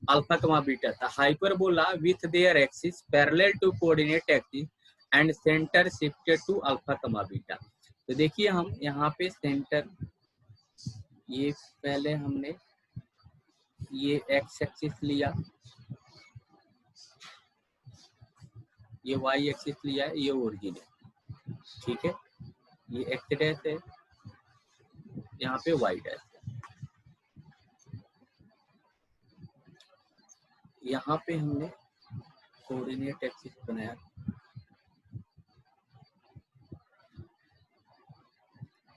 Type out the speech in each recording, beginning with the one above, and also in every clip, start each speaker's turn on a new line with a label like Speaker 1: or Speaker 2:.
Speaker 1: Alpha comma beta था। Hyperbola with their axis parallel to coordinate axis and centre shifted to alpha comma beta. तो देखिए हम यहाँ पे सेंटर, ये पहले हमने ये एक्स एक्सिस लिया, ये वाई एक्सिस लिया है, ये ओरिजिन है, ठीक है। ये एक्स डैश है, यहाँ पे वाई डैश है। यहाँ पे हमने कोऑर्डिनेट एक्सिस बनाया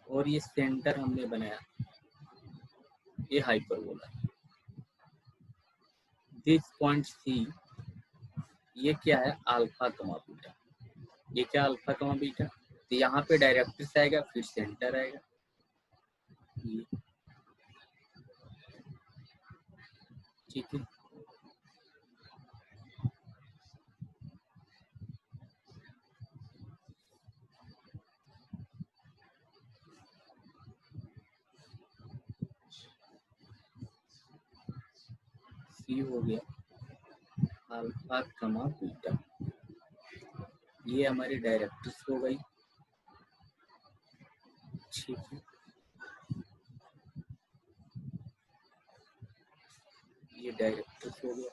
Speaker 1: और ये सेंटर हमने बनाया, ये हाइपरबोला। दिस पॉइंट सी, ये क्या है, अल्फा कमा बीटा। ये क्या, अल्फा कमा बीटा। तो यहाँ पे डायरेक्ट्रिक्स आएगा, फिर सेंटर आएगा, ठीक है। सी हो गया अल्फा कमा बीटा, ये हमारी डायरेक्ट्रिक्स हो गई, ठीक है। ये डायरेक्ट्रिक्स हो गया,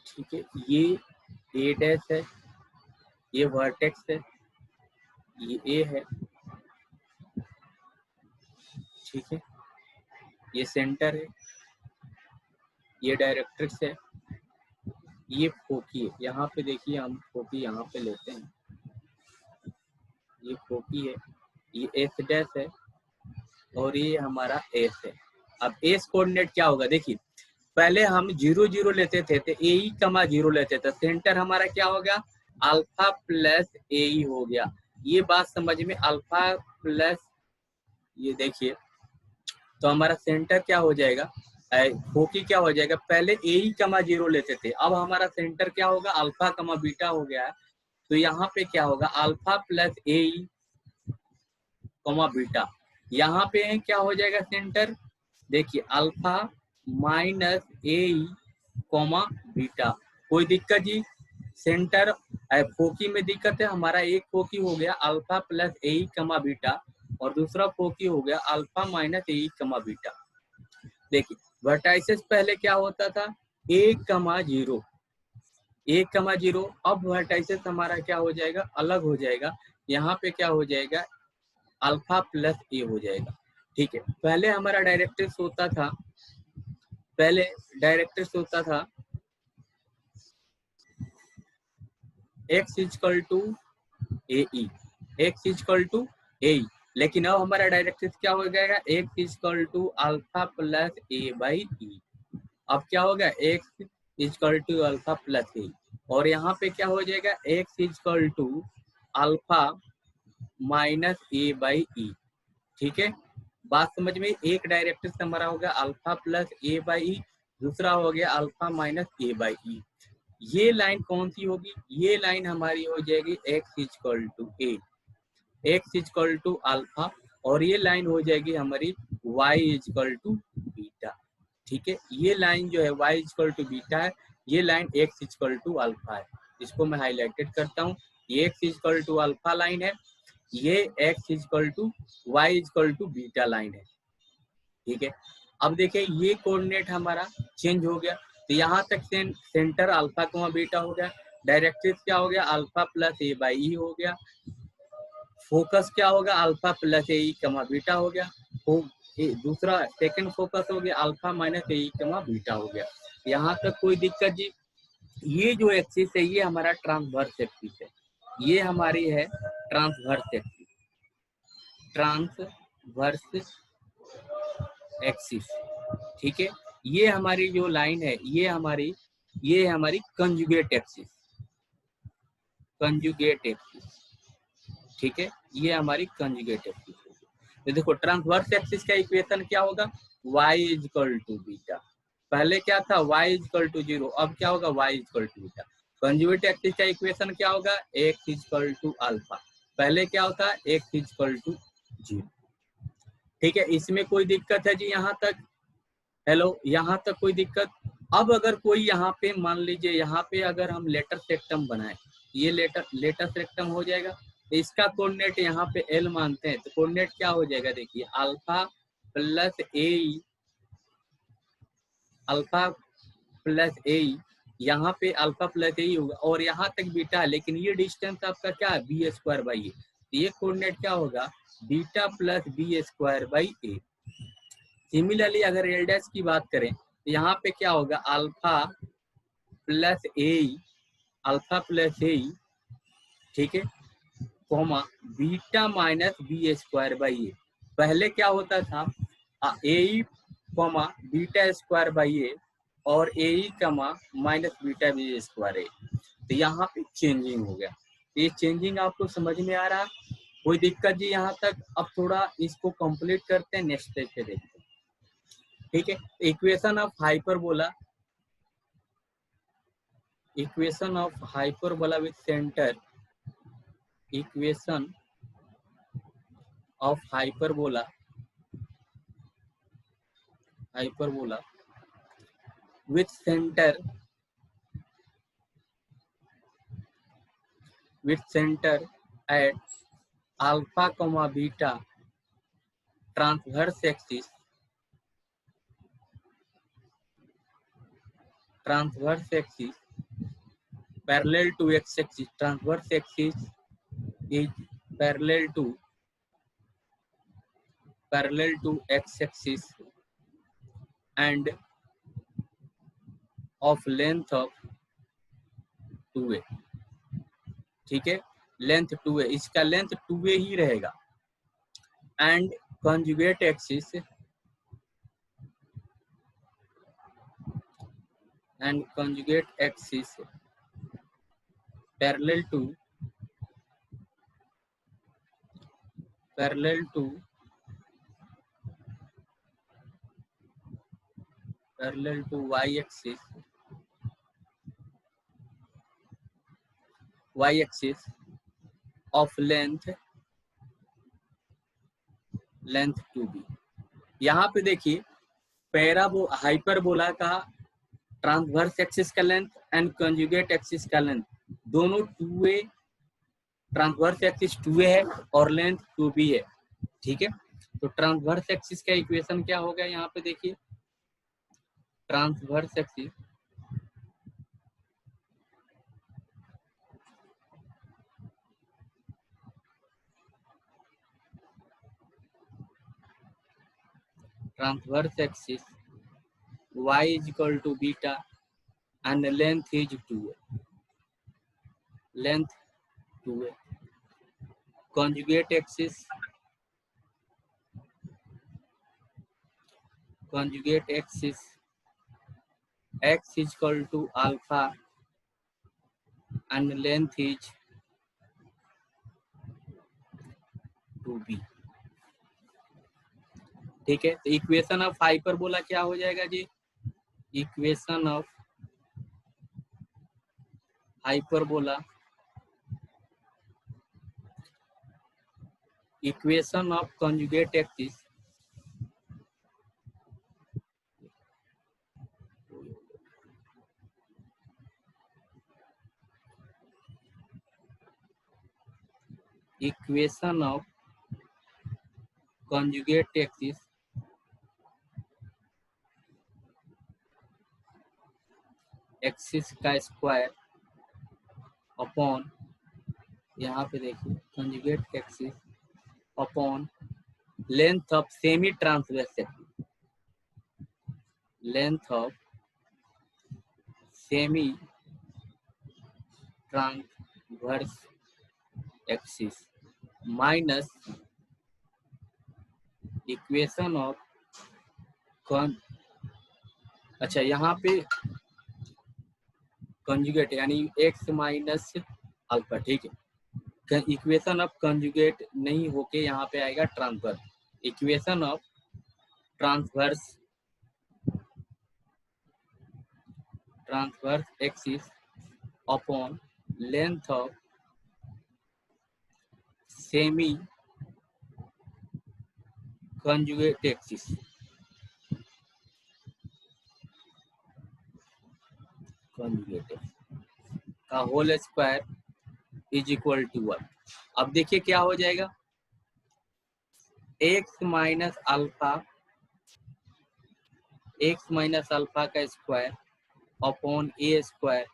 Speaker 1: ठीक है। ये ए डैश है, ये वर्टेक्स है, ये ए है, ठीक है। ये सेंटर है, ये डायरेक्ट्रिक्स है, ये फोकी है। यहाँ पे देखिए हम फोकी यहाँ पे लेते हैं, ये फोकी है, ये एस डैश है और ये हमारा एस है। अब एस कोऑर्डिनेट क्या होगा, देखिए पहले हम 0 0 लेते थे तो ए ई कमा 0 लेते थे, सेंटर हमारा क्या हो गया, अल्फा प्लस ए ई हो गया। ये बात समझ में, अल्फा प्लस, ये देखिए तो हमारा सेंटर क्या हो जाएगा, फोकी क्या हो जाएगा, पहले ए ई कमा 0 लेते थे, अब हमारा सेंटर क्या होगा, अल्फा कमा बीटा हो गया है। तो यहाँ पे क्या होगा, अल्फा प्लस ए ई कमा बीटा। यहाँ पे क्या हो जाएगा सेंटर, देखिए अल्फा माइनस ए ई कॉमा बीटा। कोई दिक्कत जी, सेंटर फोकी में दिक्कत है, हमारा एक फोकी हो गया अल्फा प्लस ए ई कमा बीटा और दूसरा फोकी हो गया अल्फा माइनस ए ई कमा बीटा। देखिए वर्टाइसेस पहले क्या होता था, 1 कमा 0, 1 कमा 0, अब वर्टाइसेस हमारा क्या हो जाएगा, अलग हो जाएगा। यहाँ पे क्या हो जाएगा, अल्फा प्लस ए हो जाएगा, ठीक है। पहले हमारा डायरेक्ट्रिक्स होता था, पहले डायरेक्ट्रिक्स होता था x equal to a e, x equal to a e, लेकिन अब हमारा डायरेक्ट्रिक्स क्या हो जाएगा, x equal to alpha plus a by e. अब क्या होगा, x equal to alpha plus a, और यहाँ पे क्या हो जाएगा, x equal to alpha minus a by e, ठीक है। बात समझ में, एक डायरेक्ट्रिक्स हमारा हो गया अल्फा प्लस ए बाई ई, दूसरा हो गया अल्फा माइनस ए बाई ई। ये लाइन कौन सी होगी, ये लाइन हमारी हो जाएगी x equal to a, x equal to alpha, और ये लाइन हो जाएगी हमारी y इक्वल टू बीटा, ठीक है। ये लाइन जो है y इक्वल टू बीटा है, ये line x equal to alpha है। इसको मैं हाईलाइटेड करता हूँ, ये x equal to alpha line है, ये x equal to y equal to beta line है, ठीक है। अब देखिए ये कोऑर्डिनेट हमारा चेंज हो गया, तो यहाँ तक सेंटर अल्फा कमा बीटा हो गया, डायरेक्ट्रिक्स क्या हो गया, अल्फा प्लस ए बाई ई हो गया, फोकस क्या होगा, अल्फा प्लस ए ई कमा बीटा हो गया, दूसरा सेकंड फोकस हो गया अल्फा माइनस ए ई कमा बीटा हो गया। यहाँ तक कोई दिक्कत जी। ये जो एक्सिस है ये हमारा ट्रांसवर्स एक्सिस है, ये हमारी है ट्रांसवर्स एक्सिस, ट्रांसवर्स एक्सिस, ठीक है। ये हमारी जो लाइन है ये हमारी कंजुगेट एक्सिस, कंजुगेट एक्सिस, ठीक है। ये हमारी कंजुगेट एक्सिस। तो देखो ट्रांसवर्स एक्सिस का इक्वेशन क्या होगा, y इक्वल टू बीटा, पहले क्या था y इक्वल टू 0, अब क्या होगा y equal to beta. Conjugate axis का इक्वेशन क्या होगा, x इक्वल टू अल्फा, पहले क्या होता है x इक्वल टू जी ठीक है, इसमें कोई दिक्कत है जी यहाँ तक? हेलो, यहाँ तक कोई दिक्कत? अब अगर कोई यहाँ पे मान लीजिए यहाँ पे अगर हम लेटर सेक्टम बनाए, ये लेटर सेक्टम हो जाएगा, इसका कोऑर्डिनेट यहाँ पे एल मानते हैं, तो कोऑर्डिनेट क्या हो जाएगा? देखिए alpha plus a, alpha plus ए, यहाँ पे अल्फा प्लस ए होगा और यहाँ तक बीटा है, लेकिन ये डिस्टेंस आपका क्या है? बी स्क्वायर बाई ए, ये कोऑर्डिनेट क्या होगा? Beta plus b square by a. Similarly अगर एल डैश की बात करें तो यहाँ पे क्या होगा? Alpha plus a, alpha plus a, ठीक है, comma beta minus b square by a. पहले क्या होता था? A comma beta square by a और a comma minus beta b square a, तो यहाँ पे चेंजिंग हो गया। ये चेंजिंग आपको समझ में आ रहा? कोई दिक्कत जी यहाँ तक? अब थोड़ा इसको कंप्लीट करते हैं, नेक्स्ट स्टेज पे देखते हैं, ठीक है। Equation of hyperbola, equation of hyperbola with centre, equation of hyperbola, hyperbola with center at alpha comma beta transverse axis parallel to x axis, transverse axis is parallel to x axis and of length of 2a, ठीक है, length 2a, इसका length 2a ही रहेगा, and conjugate axis parallel to y axis of length 2b। यहाँ पे देखिए hyperbola का transverse axis का length and conjugate axis का लेंथ दोनों 2a, ट्रांसवर्स एक्सिस 2a है और लेंथ 2b है, ठीक है। तो ट्रांसवर्स एक्सिस का इक्वेशन क्या होगा? यहाँ पे देखिए transverse axis, y is equal to beta and length is 2a, length 2a, conjugate axis x is equal to alpha and length is 2b, ठीक है। तो इक्वेशन ऑफ हाइपरबोला क्या हो जाएगा जी? Equation of hyperbola, equation of conjugate axis, equation of conjugate axis axis का square upon, यहाँ पे देखिए conjugate axis upon length of semi transverse axis, length of semi transverse axis minus equation of अच्छा यहाँ पे कंजुगेट यानी x minus alpha, ठीक है। इक्वेशन ऑफ कंजुगेट नहीं होके यहाँ पे आएगा transverse, equation of transverse axis upon length of semi conjugate axis का whole square is equal to 1। अब देखिए क्या हो जाएगा, x माइनस अल्फा का square upon a square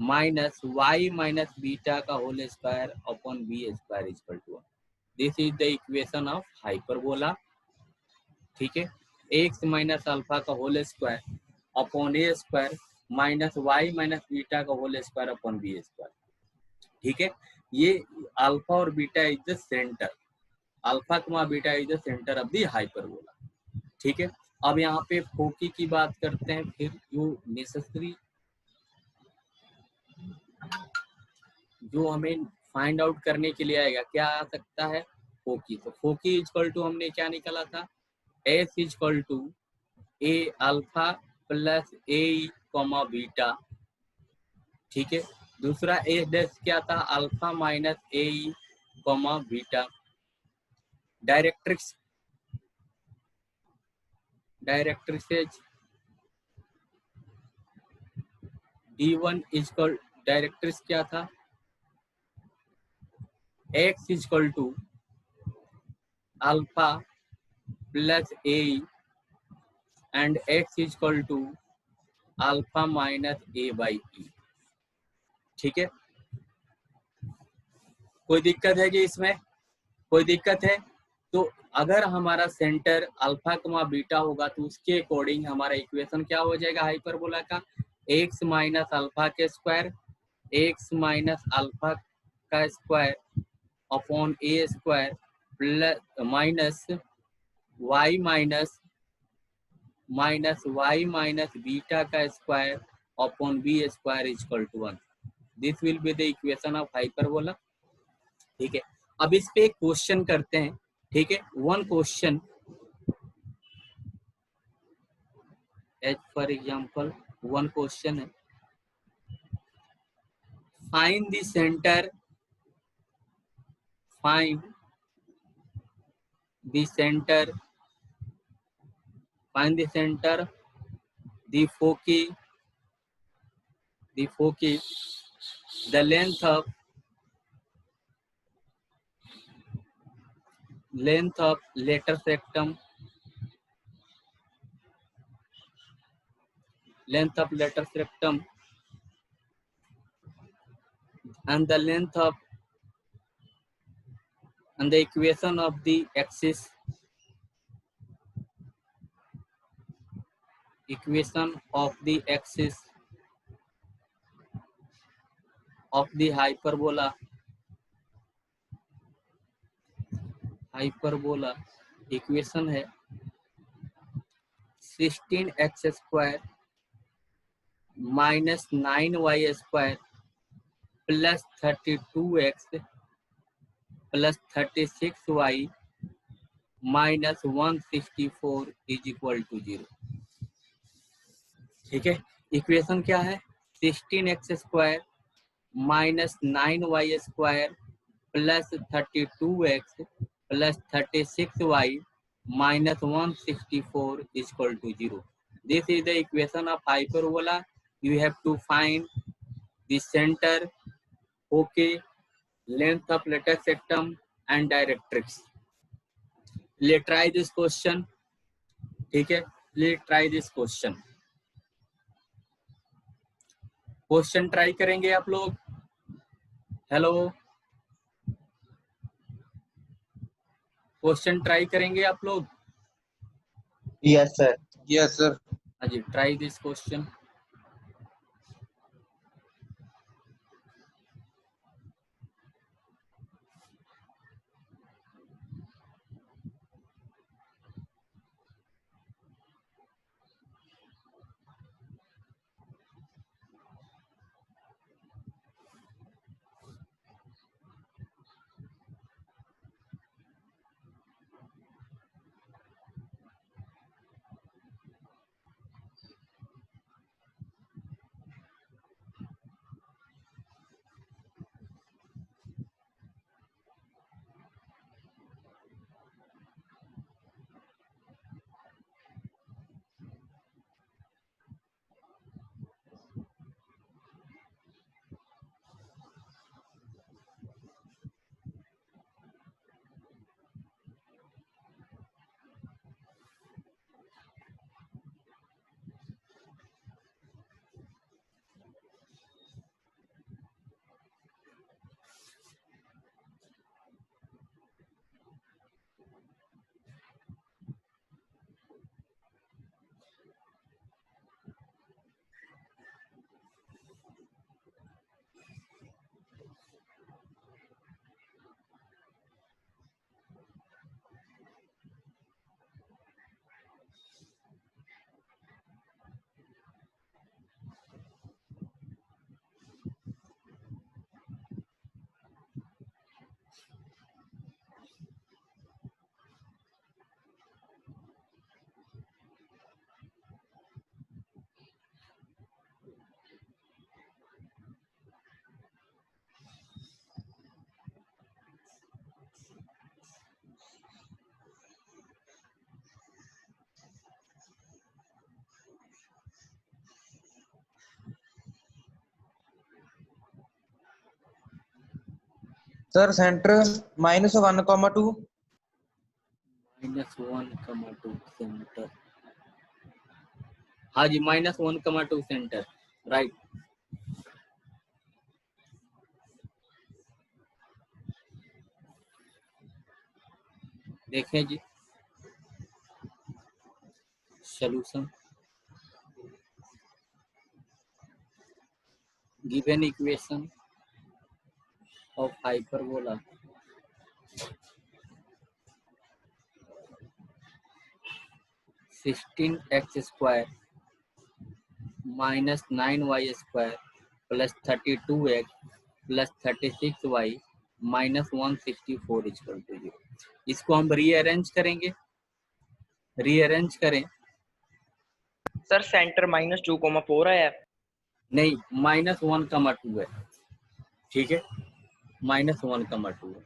Speaker 1: minus y minus beta का whole square upon b square is equal to 1। This is the equation of hyperbola. ठीक है, x माइनस अल्फा का whole square upon a square minus y minus beta का whole square upon b square. ठीक है, ये alpha और beta is the centre, alpha comma beta is the centre of the hyperbola. ठीक है, अब यहाँ पे फोकी की बात करते हैं, फिर जो नेसेसरी जो हमें फाइंड आउट करने के लिए आएगा, क्या आ सकता है, फोकी। तो फोकी इजक्वल टू हमने क्या निकाला था, S equal to a alpha plus a comma beta. ठीक है, दूसरा ए डैश क्या था, alpha minus a comma beta. Directrix D1 equal, directrix क्या था, x equal to alpha plus a and x equal to alpha minus a by e. ठीक है, कोई दिक्कत है कि इसमें कोई दिक्कत है? तो अगर हमारा सेंटर अल्फा कमा बीटा होगा तो उसके अकॉर्डिंग हमारा इक्वेशन क्या हो जाएगा हाइपरबोला का, x माइनस अल्फा के स्क्वायर, x माइनस अल्फा का square upon a square plus minus y minus beta का square upon b square is equal to 1। This will be the equation of hyperbola. ठीक है, अब इस पे एक क्वेश्चन करते हैं। ठीक है, one question, as for example one question है, find the centre, find the centre, find the centre, the foci, the length of lateral septum, length of lateral septum and the length of and the equation of the axis, equation of the axis of the hyperbola, equation है 16x square minus 9y square plus 32x plus 36y minus 164 is equal to 0। ठीक है, equation क्या है, 16x square minus 9y square plus 32x plus 36y minus 164 is equal to 0. This is the equation of hyperbola. You have to find the center, okay, length of lateral septum and directrix. Let's try this question. ठीक है, let's try this question. Question try करेंगे आप लोग? Hello, question try करेंगे आप लोग?
Speaker 2: Yes sir. Yes sir.
Speaker 1: हाँ जी, try this question.
Speaker 2: Sir centre -1,2
Speaker 1: -1,2 centre. हाँ जी, -1,2 सेंटर, राइट। देखें जी solution, given equation of hyperbola (16x² - 9y² + 32x + 36y - 164 = 0। इसको हम रीअरेंज करेंगे, रीअरेंज करें।
Speaker 3: सर सेंटर -2,4 आया है।
Speaker 1: नहीं, -1,2 है, ठीक है, -1,2 है।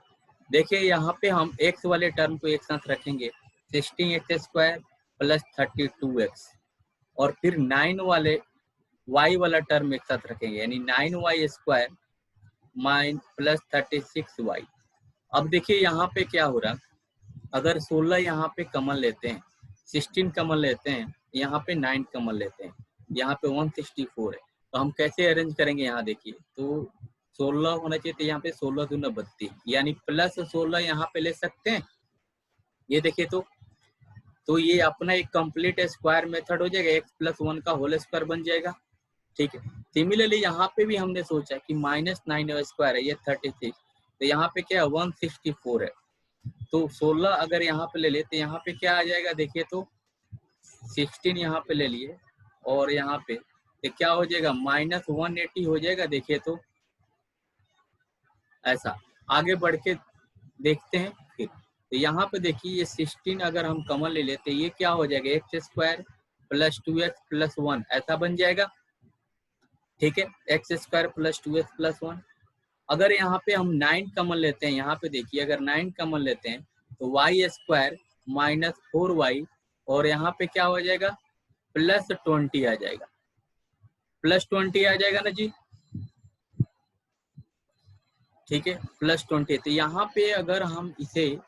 Speaker 1: देखिए यहाँ पे हम x वाले टर्म को एक साथ रखेंगे, 16x² + 32x, और फिर 9 वाले y वाला टर्म एक साथ रखेंगे, यानी 9y² + 36y। अब देखिए यहाँ पे क्या हो रहा, अगर 16 यहाँ पे कमन लेते हैं, 16 कमन लेते हैं, यहाँ पे 9 कमन लेते हैं, यहाँ पे 164 है, तो हम कैसे अरेंज करेंगे? यहाँ देखिए, तो 16 होना चाहिए, तो यहाँ पे 16 दूना 32, यानी +16 यहाँ पे ले सकते हैं। ये देखिए, तो ये अपना एक कंप्लीट स्क्वायर मेथड हो जाएगा, x+1 का होल स्क्वायर बन जाएगा, ठीक है। सिमिलरली यहाँ पे भी हमने सोचा कि -9y² है, ये 36, तो यहाँ पे क्या है, 164 है, तो 16 अगर यहाँ पे ले ले तो यहाँ पे क्या आ जाएगा? देखिए, तो 16 यहाँ पे ले लिए, और यहाँ पे तो क्या हो जाएगा, -180 हो जाएगा। देखिए, तो ऐसा आगे बढ़ के देखते हैं फिर। तो यहाँ पे देखिए, ये 16 अगर हम कमन ले लेते, ये क्या हो जाएगा, x² + 2x + 1 ऐसा बन जाएगा, ठीक है, x² + 2x + 1। अगर यहाँ पे हम 9 कमन लेते हैं, यहाँ पे देखिए, अगर 9 कमन लेते हैं तो y² - 4y, और यहाँ पे क्या हो जाएगा, +20 आ जाएगा, +20 आ जाएगा ना जी, ठीक है, +20। तो यहाँ पे अगर हम इसे,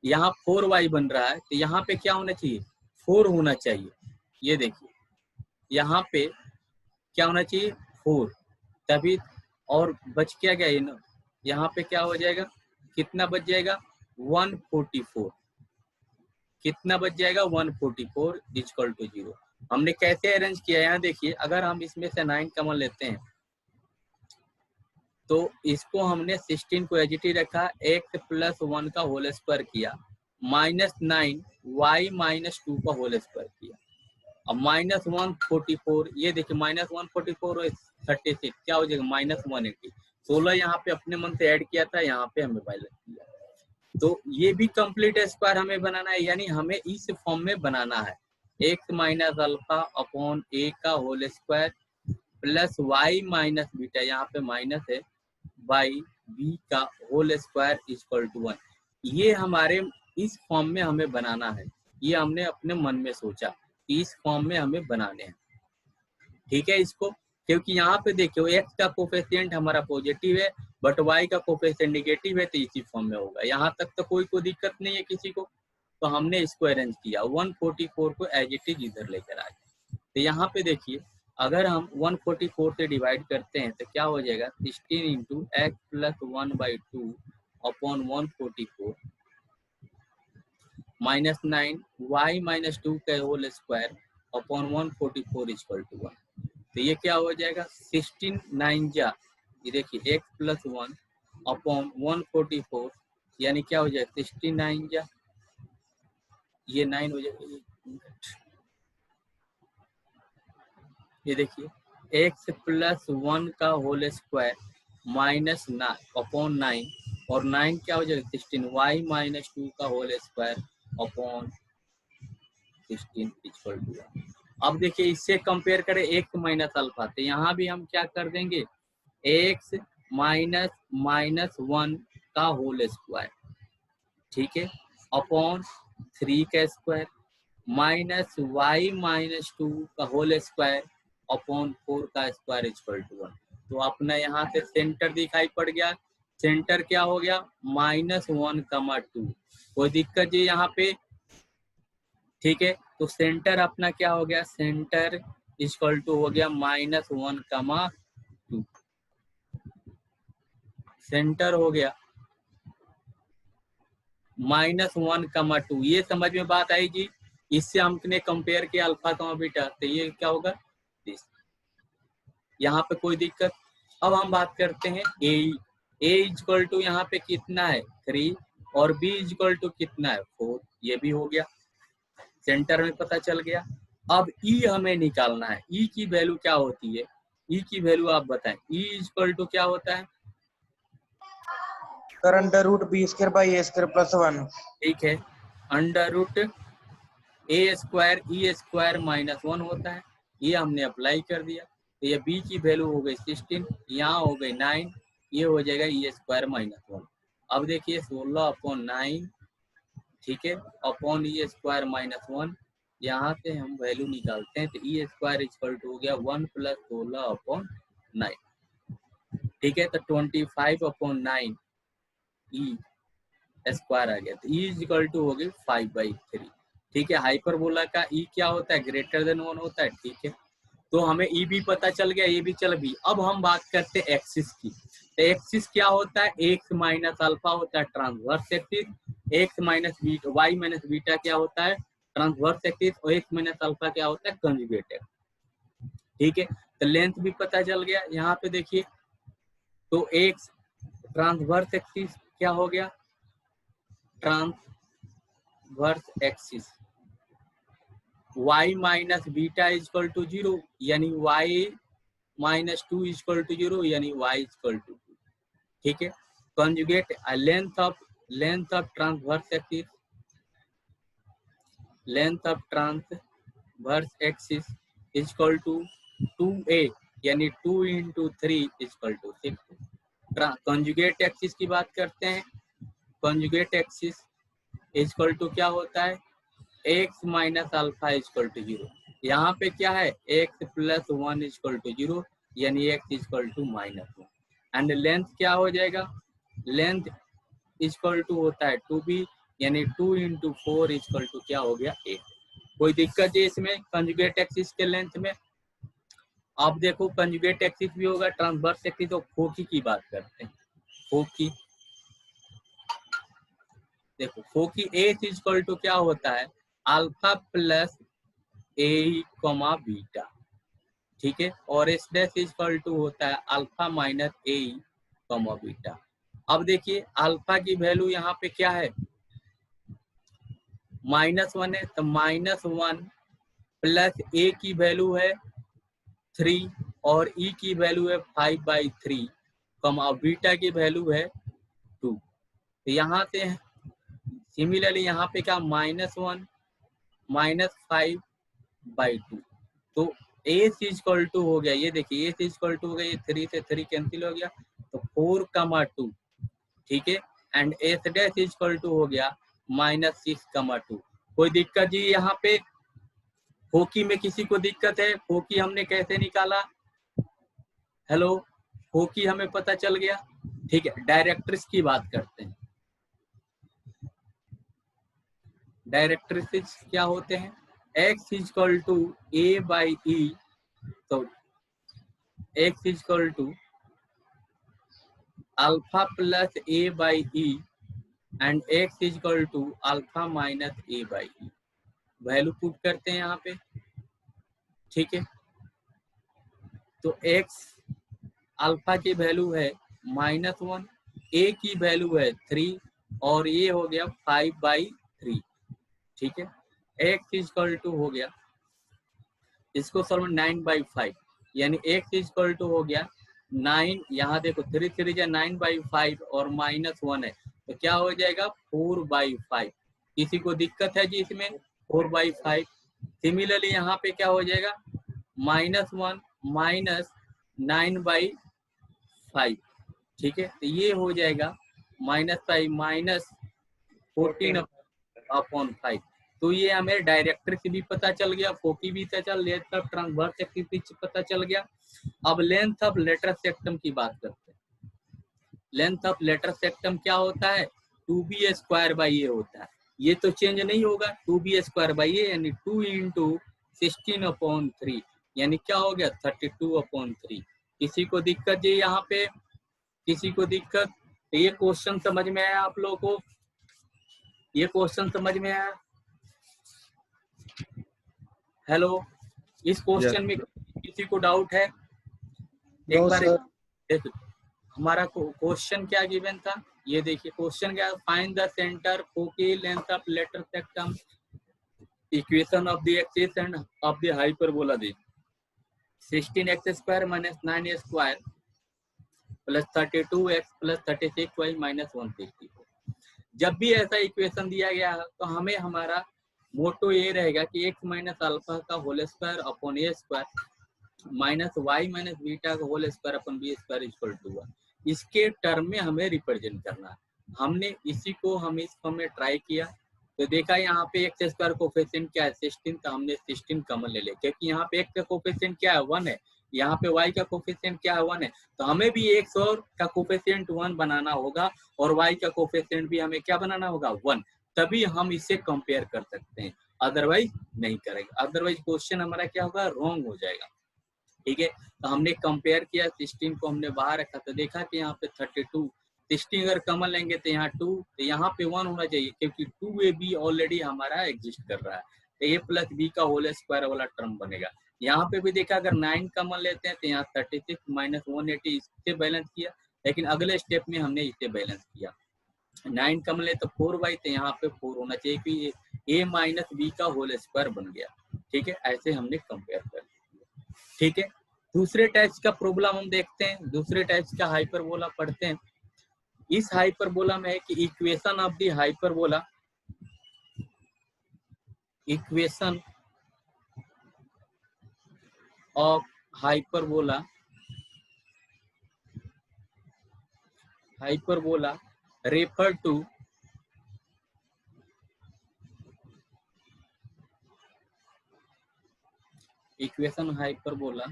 Speaker 1: यहाँ 4y बन रहा है, तो यहाँ पे क्या होना चाहिए, 4 होना चाहिए। ये देखिए, यहाँ पे क्या होना चाहिए, 4, तभी, और बच क्या गया, ये यहाँ पे क्या हो जाएगा, कितना बच जाएगा, 144, कितना बच जाएगा, 144 = 0। हमने कैसे अरेंज किया, यहाँ देखिए, अगर हम इसमें से 9 कमन लेते हैं, तो इसको हमने 16 को एज इट इज रखा, x+1 का होल स्क्वायर किया, -9 y - 2 का होल स्क्वायर किया, अब -144, ये देखिए, -144 और 36 क्या हो जाएगा, -180। 16 यहाँ पे अपने मन से ऐड किया था, यहाँ पे हमें बैलेंस किया, तो ये भी कंप्लीट स्क्वायर हमें बनाना है, यानी हमें इस फॉर्म में बनाना है, x - α/a का होल स्क्वायर + y - बीटा, यहाँ पे माइनस है, बाई b का होल स्क्वायर = 1। ये हमारे इस फॉर्म में हमें बनाना है, ये हमने अपने मन में सोचा कि इस फॉर्म में हमें बनाने हैं, ठीक है। इसको, क्योंकि यहाँ पे देखियो, x का कोफिशिएंट हमारा पॉजिटिव है, बट y का कोफिशिएंट नेगेटिव है, तो इसी फॉर्म में होगा। यहाँ तक तो कोई दिक्कत नहीं है किसी को, तो हमने इसको अरेंज किया, 144 को एज इट इज इधर लेकर आए। तो यहाँ पे देखिए, अगर हम 144 से डिवाइड करते हैं तो क्या हो जाएगा, 16 × x+1/2 अपॉन 144 -9 y - 2 का होल स्क्वायर अपॉन 144 = 1। तो ये क्या हो जाएगा, 16 9 जा, ये देखिए, x+1 अपॉन 144, यानी क्या हो जाएगा, 69 जा, ये 9 हो जाएगा, ये देखिए, x+1 का होल स्क्वायर -9 अपॉन 9, और 9 क्या हो जाएगा, 16 y - 2 का होल स्क्वायर अपॉन 16 = 1। अब देखिए, इससे कंपेयर करें x - अल्फा, तो यहाँ भी हम क्या कर देंगे, x - 1 का होल स्क्वायर, ठीक है, अपॉन 3 का स्क्वायर -y - 2 का होल स्क्वायर अपॉन 4 का स्क्वायर = 1। तो अपना यहाँ से सेंटर दिखाई पड़ गया, सेंटर क्या हो गया -1,2। कोई दिक्कत जी यहाँ पे? ठीक है, तो सेंटर अपना क्या हो गया, सेंटर इक्वल टू हो गया -1,2। सेंटर हो गया -1,2। ये समझ में बात आई जी? इससे हमने कंपेयर किया अल्फा कमा बीटा, तो ये क्या होगा, यहाँ पे कोई दिक्कत? अब हम बात करते हैं ए इक्वल टू यहाँ पे कितना है 3 और बी इक्वल टू कितना है 4। ये भी हो गया, सेंटर में पता चल गया। अब ई हमें निकालना है, ई की वैल्यू क्या होती है, ई की वैल्यू आप बताएं। ई इक्वल टू क्या होता है?
Speaker 2: Sir under root b square by a square plus 1।
Speaker 1: ठीक है, under root a square e square -1 होता है, ये हमने अप्लाई कर दिया। तो ये बी की वैल्यू हो गई 16, यहाँ हो गई 9, ये हो जाएगा ई स्क्वायर -1। अब देखिए 16/9, ठीक है, अपॉन ई स्क्वायर -1, यहाँ से हम वैल्यू निकालते हैं तो ई स्क्वायर इक्वल टू हो गया 1 + 16/9। ठीक है, तो 25/9 ई स्क्वायर आ गया, तो ई इक्वल टू हो गई 5/3। ठीक है, हाइपरबोला का ई क्या होता है, ग्रेटर देन 1 होता है। ठीक है, तो हमें ई भी पता चल गया, ये भी चल भी। अब हम बात करते हैं एक्सिस की। तो एक्सिस क्या होता है, एक्स माइनस अल्फा होता है transverse axis, x minus beta, y minus beta क्या होता है ट्रांसवर्स एक्सिस, और एक्स माइनस अल्फा क्या होता है कंजुगेट एक्सिस। ठीक है, तो लेंथ भी पता चल गया। यहाँ पे देखिए, तो एक्स ट्रांसवर्स एक्सिस क्या हो गया, transverse axis y minus beta equal to 0, यानी y -2 इक्वल टू 0, यानी y इक्वल टू 2। ठीक है, conjugate length of transverse axis, length of transverse axis equal to 2a, यानी 2 × 3 इक्वल टू 6। कंजुगेट एक्सिस की बात करते हैं। कंजुगेट एक्सिस इक्वल टू क्या होता है, x minus alpha equal to 0। यहाँ पे क्या है, x + 1 इक्वल टू 0, यानी x equal to -1। And length क्या हो जाएगा, लेंथ इक्वल टू होता है 2b, यानी 2 × 4 इक्वल टू क्या हो गया 8। कोई दिक्कत है इसमें कंजुगेट एक्सिस के लेंथ में? आप देखो कंजुगेट एक्सिस भी होगा, ट्रांसवर्स एक्सिस। तो फोकी की बात करते हैं। फोकी देखो, फोकी एच इक्वल टू क्या होता है, alpha plus a comma beta. ठीक है, और एस डैश इक्वल टू होता है alpha minus a comma beta. अब देखिए अल्फा की वैल्यू यहाँ पे क्या है, -1 है, तो -1 प्लस ए की वैल्यू है 3 और ई की वैल्यू है 5/3, कॉमा बीटा की वैल्यू है 2। तो यहाँ से सिमिलरली यहाँ पे क्या -1 -5/2, तो एस इक्वल टू हो गया, ये देखिए एस इक्वल टू हो गया, ये 3 से 3 कैंसिल हो गया, तो 4,2। ठीक है, and S dash equal to हो गया -6,2। कोई दिक्कत जी यहाँ पे? फोकी में किसी को दिक्कत है? फोकी हमने कैसे निकाला, हेलो, फोकी हमें पता चल गया। ठीक है, डायरेक्ट्रिक्स की बात करते हैं। डायरेक्ट्रिक्स क्या होते हैं, x इक्वल टू a/e, तो x equal to alpha plus a/e and x equal to alpha minus a/e। Value put करते हैं यहाँ पे। ठीक है, तो x अल्फा की वैल्यू है -1, a की वैल्यू है 3 और ये हो गया 5/3। ठीक है, x इक्वल टू हो गया, इसको सॉल्व 9/5, यानी x इक्वल टू हो गया 9, यहाँ देखो 3 3 या 9/5 और -1 है, तो क्या हो जाएगा 4/5। किसी को दिक्कत है जी इसमें, 4/5। सिमिलरली यहाँ पे क्या हो जाएगा, -1 -9/5। ठीक है, तो ये हो जाएगा -5 -14/5। तो ये हमें डायरेक्ट्रिक्स भी पता चल गया, फोकी भी पता चल, लेंथ ऑफ ट्रांसवर्स एक्सिस भी पता चल गया। अब लेंथ ऑफ लेटरल सेक्टम की बात करते हैं। लेंथ ऑफ लेटर सेक्टम क्या होता है 2b स्क्वायर बाई ए होता है, ये तो चेंज नहीं होगा 2b स्क्वायर बाई ए यानी 2 इंटू 16/3 यानी क्या हो गया 32/3। किसी को दिक्कत जी यहाँ पे, किसी को दिक्कत? ये क्वेश्चन समझ में आया आप लोगों को? ये क्वेश्चन समझ में आया? हेलो, इस क्वेश्चन में किसी को डाउट है? एक बार देखो हमारा क्वेश्चन क्या गिवन था, ये देखिए क्वेश्चन क्या, find the centre focal length of letter सेक्टम equation of the axis end of the hyperbola they 16x square minus 9a square plus 32x plus 36y minus 164। जब भी ऐसा इक्वेशन दिया गया है तो हमें हमारा मोटो ये रहेगा कि x माइनस अल्फा का whole square upon a square minus y minus beta का whole square upon b square equal to 1, इसके टर्म में हमें रिप्रेजेंट करना है। हमने इसी को हम इस फॉर्म में ट्राई किया तो देखा यहाँ पे एक्स स्क्वायर कोफिशिएंट क्या है 16, तो हमने 16 कॉमन ले लिया क्योंकि यहाँ पे एक्स का कोफिशिएंट क्या है 1 है, यहाँ पे वाई का कोफिशिएंट क्या है 1 है, तो हमें भी एक्स और का कोफिशिएंट 1 बनाना होगा और वाई का कोफिशिएंट भी हमें क्या बनाना होगा 1, तभी हम इसे कंपेयर कर सकते हैं, अदरवाइज नहीं करेंगे, अदरवाइज क्वेश्चन हमारा क्या होगा रॉन्ग हो जाएगा। ठीक है, तो हमने कंपेयर किया 16 को हमने बाहर रखा तो देखा कि यहाँ पे 32, 16 अगर कॉमन लेंगे तो यहाँ 2, तो यहाँ पे 1 होना चाहिए क्योंकि 2ab ऑलरेडी हमारा एग्जिस्ट कर रहा है, तो a प्लस बी का होल स्क्वायर वाला टर्म बनेगा। यहाँ पे भी देखा अगर 9 कॉमन लेते हैं तो यहाँ 36 माइनस 180 इससे बैलेंस किया, लेकिन अगले स्टेप में हमने इसे बैलेंस किया, 9 कॉमन ले तो 4y, तो यहाँ पे 4 होना चाहिए कि a माइनस बी का होल स्क्वायर बन गया। ठीक है, ऐसे हमने कंपेयर कर लिया। ठीक है, दूसरे टाइप्स का प्रॉब्लम हम देखते हैं, दूसरे टाइप्स का हाइपरबोला पढ़ते हैं। इस हाइपरबोला में है कि equation of the hyperbola, equation of hyperbola, hyperbola refer to equation hyperbola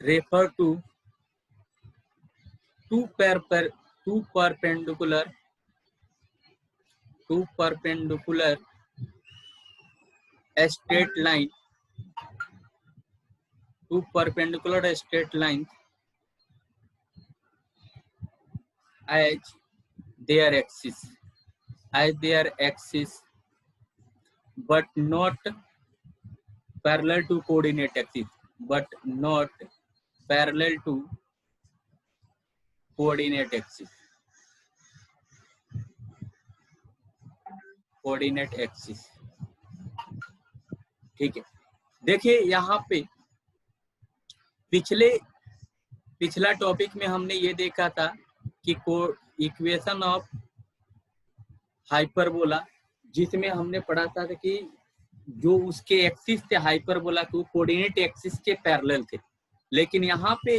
Speaker 1: refer to two perpendicular straight line, two perpendicular straight lines as their axis but not parallel to coordinate axis, but not parallel to coordinate axis, coordinate axis। ठीक है, देखिए यहाँ पे पिछला topic में हमने ये देखा था कि इक्वेशन ऑफ हाइपरबोला, जिसमें हमने पढ़ा था कि जो उसके एक्सिस थे हाइपरबोला को कोऑर्डिनेट एक्सिस के पैरेलल थे, लेकिन यहाँ पे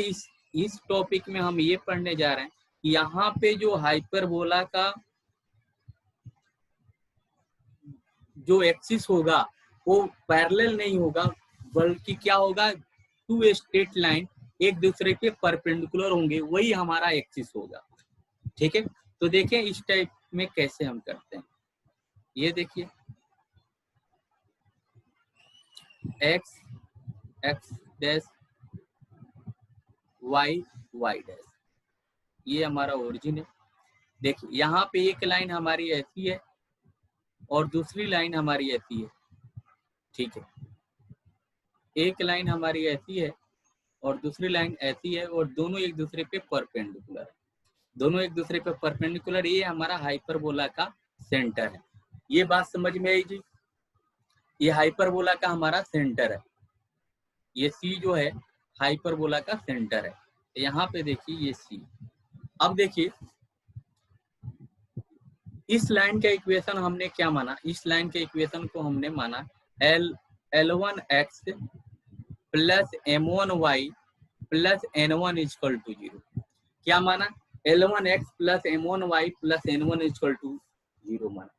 Speaker 1: इस टॉपिक में हम ये पढ़ने जा रहे हैं कि यहाँ पे जो हाइपरबोला का जो एक्सिस होगा वो पैरेलल नहीं होगा, बल्कि क्या होगा, टू स्ट्रेट लाइन एक दूसरे के परपेंडिकुलर होंगे, वही हमारा एक्सिस होगा। ठीक है, तो देखें इस टाइप में कैसे हम करते हैं। ये देखिए x x dash y y dash, ये हमारा ओरिजिन है। देखिए यहाँ पे एक लाइन हमारी ऐसी है और दूसरी लाइन हमारी ऐसी है। ठीक है, एक लाइन हमारी ऐसी है और दूसरी लाइन ऐसी है और दोनों एक दूसरे पे परपेंडिकुलर है, दोनों एक दूसरे पे परपेंडिकुलर, ये हमारा हाइपरबोला का सेंटर है। ये बात समझ में आई जी, ये हाइपरबोला का हमारा सेंटर है, ये सी जो है हाइपरबोला का सेंटर है। यहाँ पे देखिए ये सी। अब देखिए इस लाइन का इक्वेशन हमने क्या माना, इस लाइन के इक्वेशन को हमने माना L1x plus M1y plus N1 equal to 0। क्या माना, L1x plus M1y plus N1 equal to 0 माना।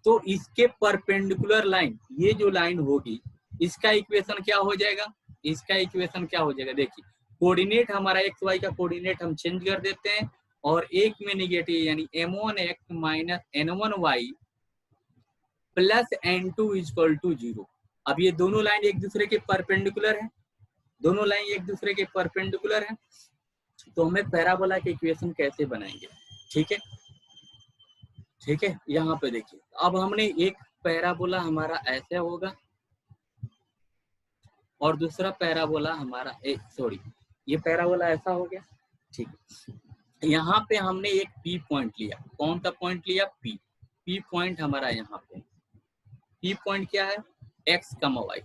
Speaker 1: तो इसके परपेंडिकुलर लाइन, ये जो लाइन होगी इसका इक्वेशन क्या हो जाएगा, इसका इक्वेशन क्या हो जाएगा, देखिए कोऑर्डिनेट हमारा एक्स वाई का कोऑर्डिनेट हम चेंज कर देते हैं और एक में निगेटिव यानी m1x minus n1y plus n2 equal to 0। अब ये दोनों लाइन एक दूसरे के परपेंडिकुलर है, दोनों लाइन एक दूसरे के परपेंडिकुलर है, तो हमें पैराबोला के इक्वेशन कैसे बनाएंगे। ठीक है, ठीक है, यहाँ पे देखिए अब हमने एक पैराबोला हमारा ऐसे होगा और दूसरा पैराबोला हमारा सॉरी ये पैराबोला ऐसा हो गया। ठीक है, यहाँ पे हमने एक पी पॉइंट लिया। कौन सा पॉइंट लिया? पी। पी पॉइंट हमारा यहाँ पे, पी पॉइंट क्या है? एक्स कमा वाई।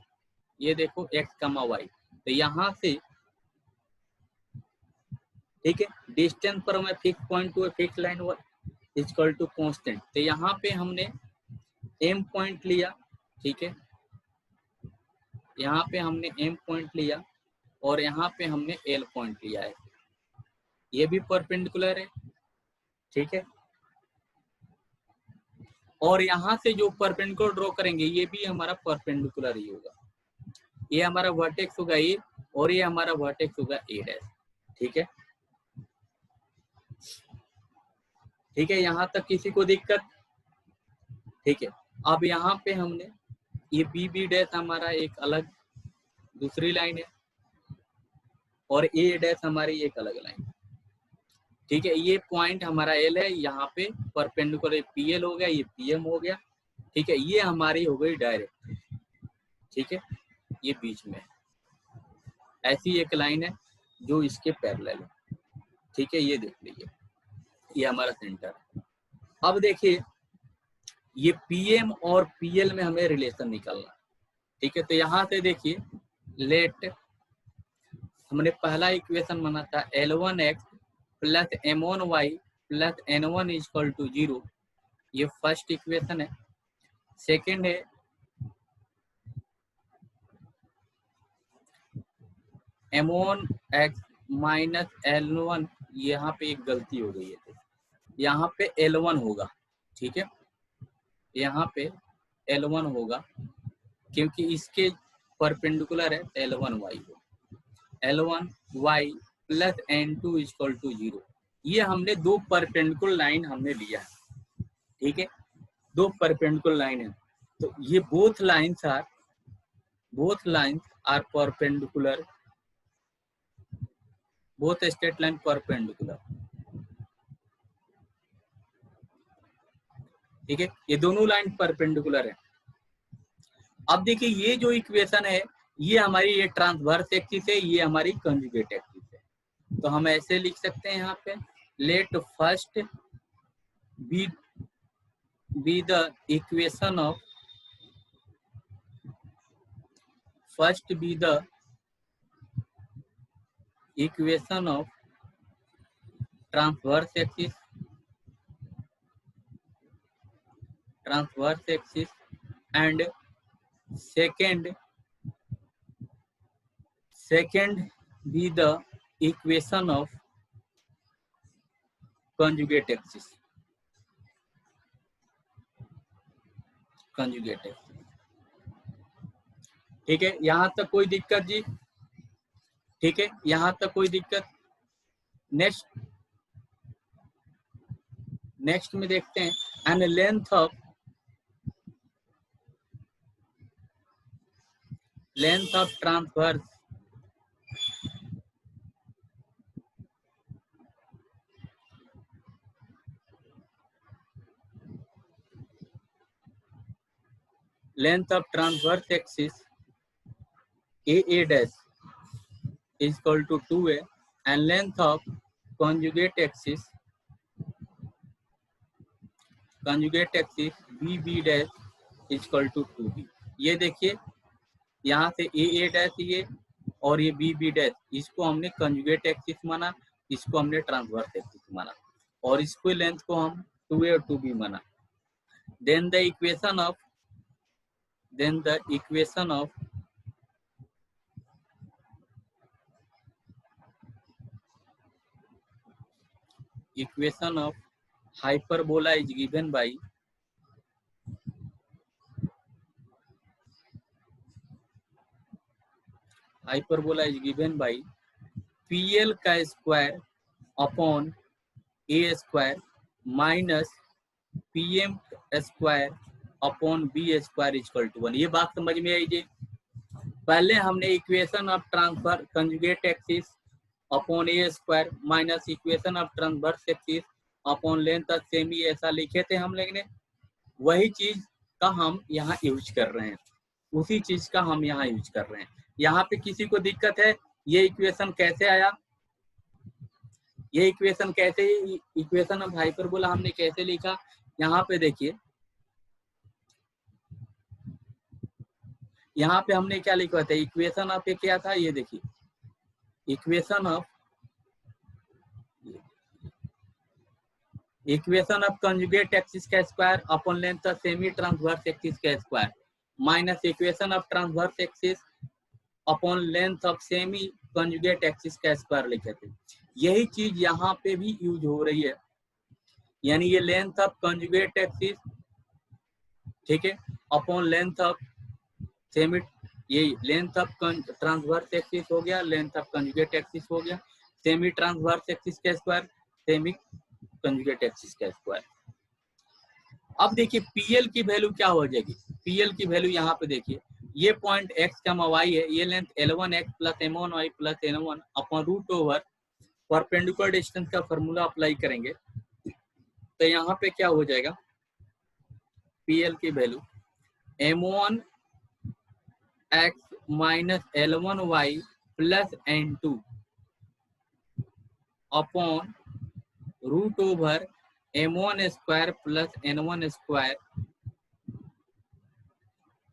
Speaker 1: ये देखो एक्स कमा वाई, तो यहाँ से ठीक है डिस्टेंस पर हमें fix point to fix line equal to constant. तो यहाँ पे हमने एम पॉइंट लिया। ठीक है, यहाँ पे हमने एम पॉइंट लिया और यहाँ पे हमने एल पॉइंट लिया है, ये भी परपेंडिकुलर है। ठीक है, और यहाँ से जो परपेंडिकुलर ड्रॉ करेंगे ये भी हमारा परपेंडिकुलर ही होगा। ये हमारा वर्टेक्स होगा ए और ये हमारा वर्टेक्स होगा ए डैश। ठीक है, ठीक है, यहाँ तक किसी को दिक्कत? ठीक है, अब यहाँ पे हमने ये बी बी डैश हमारा एक अलग दूसरी लाइन है और ए डैश हमारी एक अलग लाइन। ठीक है, ये पॉइंट हमारा एल है, यहाँ पे परपेंडिकुलर पी एल हो गया, ये पी एम हो गया। ठीक है, ये हमारी हो गई डायरेक्ट। ठीक है, ये बीच में ऐसी एक लाइन है जो इसके पैरेलल है। ठीक है, ये देख लीजिए ये हमारा सेंटर है। अब देखिए ये पीएम और पीएल में हमें रिलेशन निकालना। ठीक है, तो यहाँ से देखिए लेट हमने पहला इक्वेशन बना था L1x plus M1y plus N1 equal to 0, ये फर्स्ट इक्वेशन है। सेकेंड है M1x माइनस L1, यहाँ पे एक गलती हो गई है, यहाँ पे L1 होगा। ठीक है, यहाँ पे L1 होगा क्योंकि इसके परपेंडिकुलर है L1y हो। L1y plus N2 equal to 0, ये हमने दो परपेंडिकुलर लाइन हमने लिया है। ठीक है, दो परपेंडिकुलर लाइन है, तो ये both lines are perpendicular, both straight line perpendicular. ठीक है, ये दोनों लाइन परपेंडिकुलर है। अब देखिए ये जो इक्वेशन है ये हमारी ये ट्रांसवर्स एक्सिस है, ये हमारी कंजुगेट एक्सिस है। तो हम ऐसे लिख सकते हैं यहाँ पे let first be the equation of transverse axis and second be the equation of conjugate axis। ठीक है, यहाँ तक कोई दिक्कत जी? ठीक है, यहाँ तक कोई दिक्कत? नेक्स्ट में देखते हैं and length of transverse axis AA dash is equal to 2A and length of conjugate axis BB dash is equal to 2B। ये देखिए यहाँ से AA dash ये और ये BB dash, इसको हमने कंजुगेट एक्सिस माना, इसको हमने ट्रांसवर्स एक्सिस माना और इसको लेंथ को हम 2A और 2B माना। Then the equation of hyperbola is given by PL का square upon A square minus PM square upon B square equal to 1। ये बात समझ में आई जी। पहले हमने equation of transfer conjugate axis upon A square minus equation of transverse axis upon length of semi ऐसा लिखे थे हम लोग ने। वही चीज का हम यहाँ यूज कर रहे हैं, उसी चीज का हम यहाँ यूज कर रहे हैं। यहाँ पे किसी को दिक्कत है ये इक्वेशन कैसे आया, ये इक्वेशन कैसे, इक्वेशन ऑफ हाइपरबोला हमने कैसे लिखा, यहाँ पे देखिए, यहाँ पे हमने क्या लिखा था, इक्वेशन ऑफ क्या था, ये देखिए इक्वेशन ऑफ कंजुगेट एक्सिस का square upon length of semi transverse axis का square minus equation of transverse axis upon length of semi conjugate axis का स्क्वायर लिखे थे। यही चीज यहाँ पे भी यूज हो रही है, यानी ये लेंथ ऑफ कंजुगेट एक्सिस, ठीक है, अपॉन लेंथ ऑफ सेमी, ये लेंथ ऑफ ट्रांसवर्स एक्सिस हो गया, लेंथ ऑफ कंजुगेट एक्सिस हो गया, सेमी ट्रांसवर्स एक्सिस का स्क्वायर, सेमी कंजुगेट एक्सिस का स्क्वायर। अब देखिए PL की वैल्यू क्या हो जाएगी, PL की वैल्यू यहाँ पे देखिए, ये पॉइंट x का y है, ये length L1x plus M1y plus N1 upon root over perpendicular distance का फॉर्मूला अप्लाई करेंगे तो यहाँ पे क्या हो जाएगा, PL की value M1x minus L1y plus N2 upon root over M1 square plus N1 square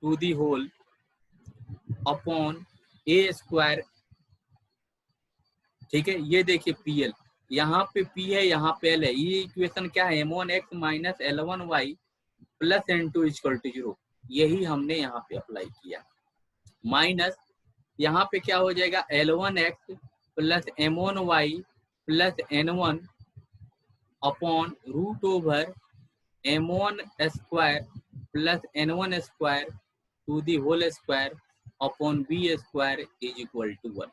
Speaker 1: to the whole upon A square. ठीक है, ये देखिए PL, यहाँ पे P है, यहाँ पे L है, ये इक्वेशन क्या है, M1x minus L1y plus N2 equal to 0, यही हमने यहाँ पे अप्लाई किया। माइनस यहाँ पे क्या हो जाएगा, L1x plus M1y plus N1 upon root over M1 square plus N1 square to the whole square upon B square is equal to 1।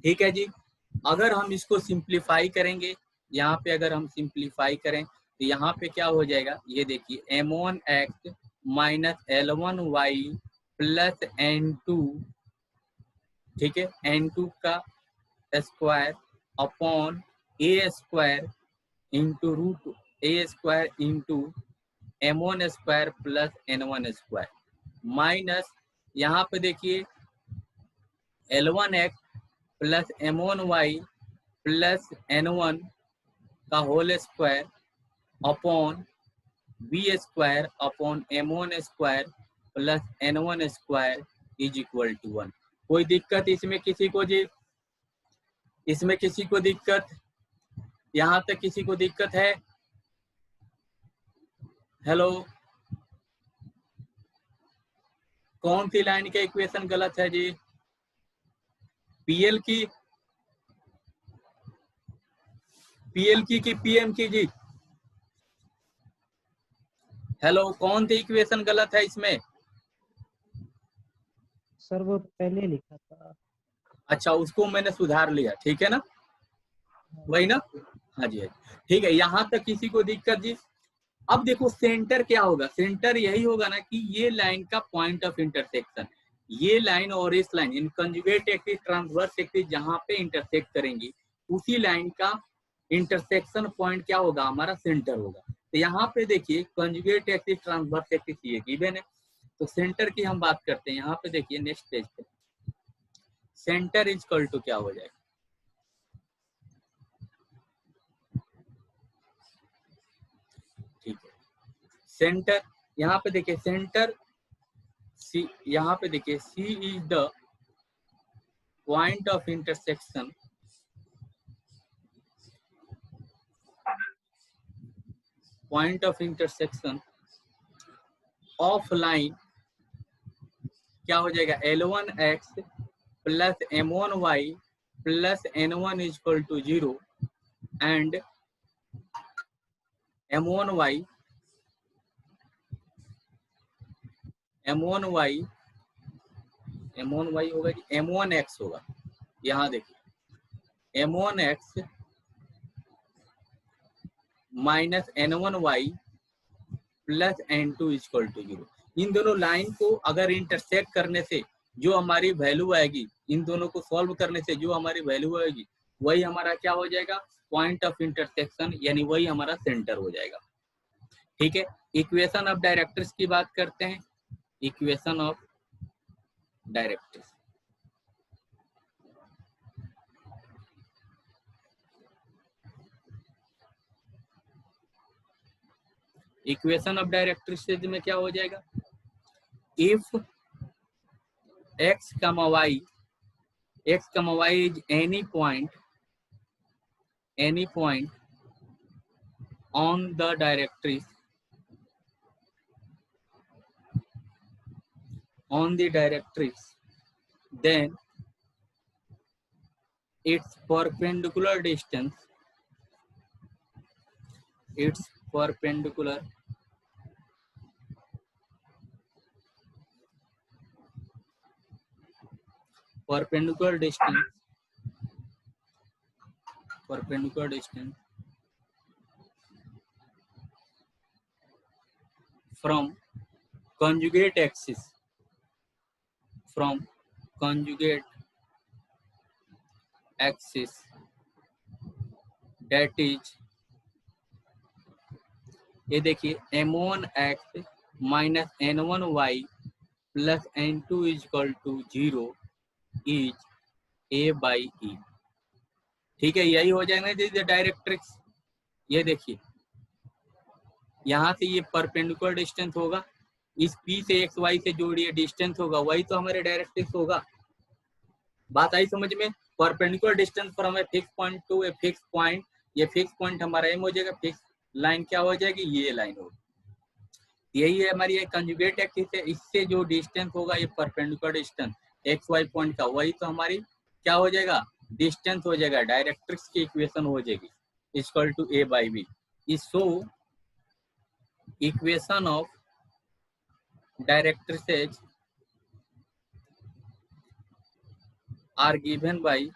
Speaker 1: ठीक है जी, अगर हम इसको सिंप्लीफाई करेंगे, यहाँ पे अगर हम सिंप्लीफाई करें तो यहाँ पे क्या हो जाएगा, ये देखिए M1x minus L1y plus N2, ठीक है, N2 का square upon A square into root A square into M1 square plus N1 square minus यहाँ पे देखिए L1x plus M1y plus N1 का whole square upon B square upon M1 square plus N1 square is equal to 1। कोई दिक्कत इसमें किसी को जी, इसमें किसी को दिक्कत, यहाँ तक किसी को दिक्कत है, हेलो, कौन सी लाइन का इक्वेशन गलत है जी, PL की कि PM की जी, हेलो, कौन सी इक्वेशन गलत है इसमें,
Speaker 4: सर वो पहले लिखा था।
Speaker 1: अच्छा उसको मैंने सुधार लिया, ठीक है ना, वही ना, हाँ जी, ठीक है, यहाँ तक किसी को दिक्कत जी। अब देखो सेंटर क्या होगा, सेंटर यही होगा ना कि ये लाइन का पॉइंट ऑफ इंटरसेक्शन, ये लाइन और इस line in conjugate axis transverse axis जहां पे इंटरसेक्ट करेंगी उसी लाइन का इंटरसेक्शन पॉइंट क्या होगा, हमारा सेंटर होगा। तो यहाँ पे देखिए कंजुगेट एक्सिस ट्रांसवर्स एक्सिस ये गिवन है, तो सेंटर की हम बात करते हैं। यहाँ पे देखिए नेक्स्ट पेज पे सेंटर इज इक्वल टू क्या हो जाएगा, ठीक है, सेंटर यहाँ पे देखिए सेंटर C, यहाँ पे देखिए C is the point of intersection of line क्या हो जाएगा, L1x plus M1y plus N1 is equal to 0 and M1y होगा, M1x होगा, यहाँ देखिए m1x minus n1y plus n2 equal to 0। इन दोनों लाइन को अगर इंटरसेक्ट करने से जो हमारी वैल्यू आएगी, इन दोनों को सॉल्व करने से जो हमारी वैल्यू आएगी, वही हमारा क्या हो जाएगा, पॉइंट ऑफ इंटरसेक्शन, यानी वही हमारा सेंटर हो जाएगा। ठीक है, इक्वेशन ऑफ डायरेक्ट्रिक्स की बात करते हैं। Equation of directrix, equation of directrix में क्या हो जाएगा, if x, y is any point on the directrix, then its perpendicular distance from conjugate axis, that is, ये देखिए m1x minus n1y plus n2 equal to 0 is a/e। ठीक है, यही हो जाएगा ना डायरेक्ट्रिक्स। ये देखिए यहाँ से ये परपेंडिकुलर डिस्टेंस होगा, इस P से एक्स वाई से जो ये डिस्टेंस होगा वही तो हमारे डायरेक्ट्रिक्स होगा। बात आई समझ में? Perpendicular distance from a fix point to a fix point, ये फिक्स पॉइंट हमारा एम हो जाएगा, फिक्स लाइन क्या हो जाएगी, ये लाइन होगी। यही है हमारी कंजुगेट एक्सिस है, इससे जो डिस्टेंस होगा ये perpendicular distance x y point का, वही तो हमारी क्या हो जाएगा, डिस्टेंस हो जाएगा। डायरेक्ट्रिक्स की इक्वेशन हो जाएगी equal to a/b। So equation of directrix are given by,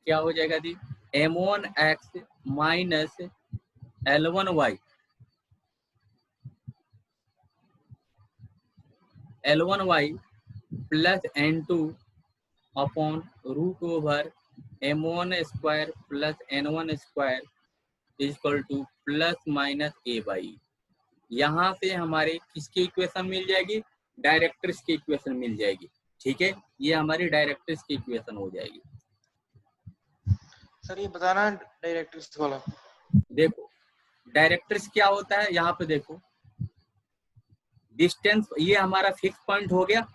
Speaker 1: क्या हो जाएगा the, m1x minus l1y plus n2 upon root over m1 square plus n1 square equal to plus minus a/e। यहाँ से हमारे किसकी इक्वेशन मिल जाएगी, डायरेक्ट्रिक्स की equation मिल जाएगी। ठीक है, ये हमारी डायरेक्ट्रिक्स की इक्वेशन हो जाएगी।
Speaker 2: सर ये बताना डायरेक्ट्रिक्स वाला।
Speaker 1: देखो डायरेक्ट्रिक्स क्या होता है, यहाँ पे देखो डिस्टेंस, ये हमारा फिक्स पॉइंट हो गया,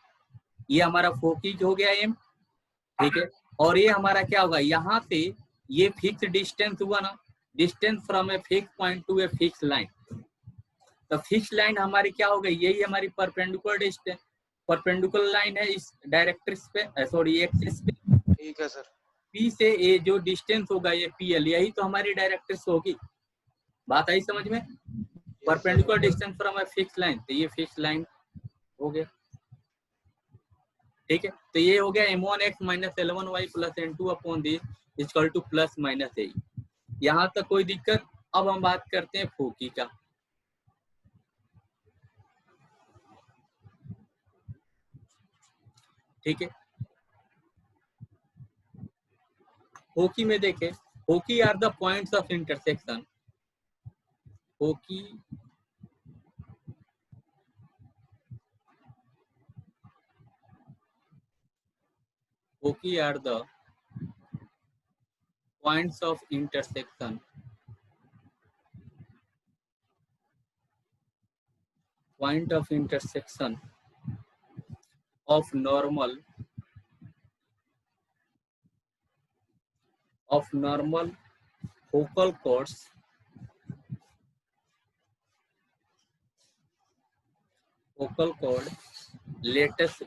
Speaker 1: ये हमारा फोकस हो गया एम। ठीक है, और ये हमारा क्या होगा, यहाँ से ये फिक्स डिस्टेंस हुआ ना, distance from a fix point to a fix line. तो फिक्स लाइन हमारी क्या हो गई, यही हमारी परपेंडिकुलर डिस्टेंस, परपेंडिकुलर लाइन है इस डायरेक्ट्रिक्स पे, सॉरी एक्सिस पे।
Speaker 2: ठीक है सर।
Speaker 1: पी से ए जो डिस्टेंस होगा ये पीएल, यही तो हमारी डायरेक्ट्रिक्स होगी। बात आई समझ में? Perpendicular distance from a fix line, तो ये फिक्स लाइन हो गया। ठीक है, तो ये हो गया m1x minus l1y plus n2 upon this equal to plus minus a। यहाँ तक कोई दिक्कत? अब हम बात करते हैं फोकी का। ठीक है, फोकी में देखें, foci are the points of intersection. Foci are the points of intersection of normal focal chords latus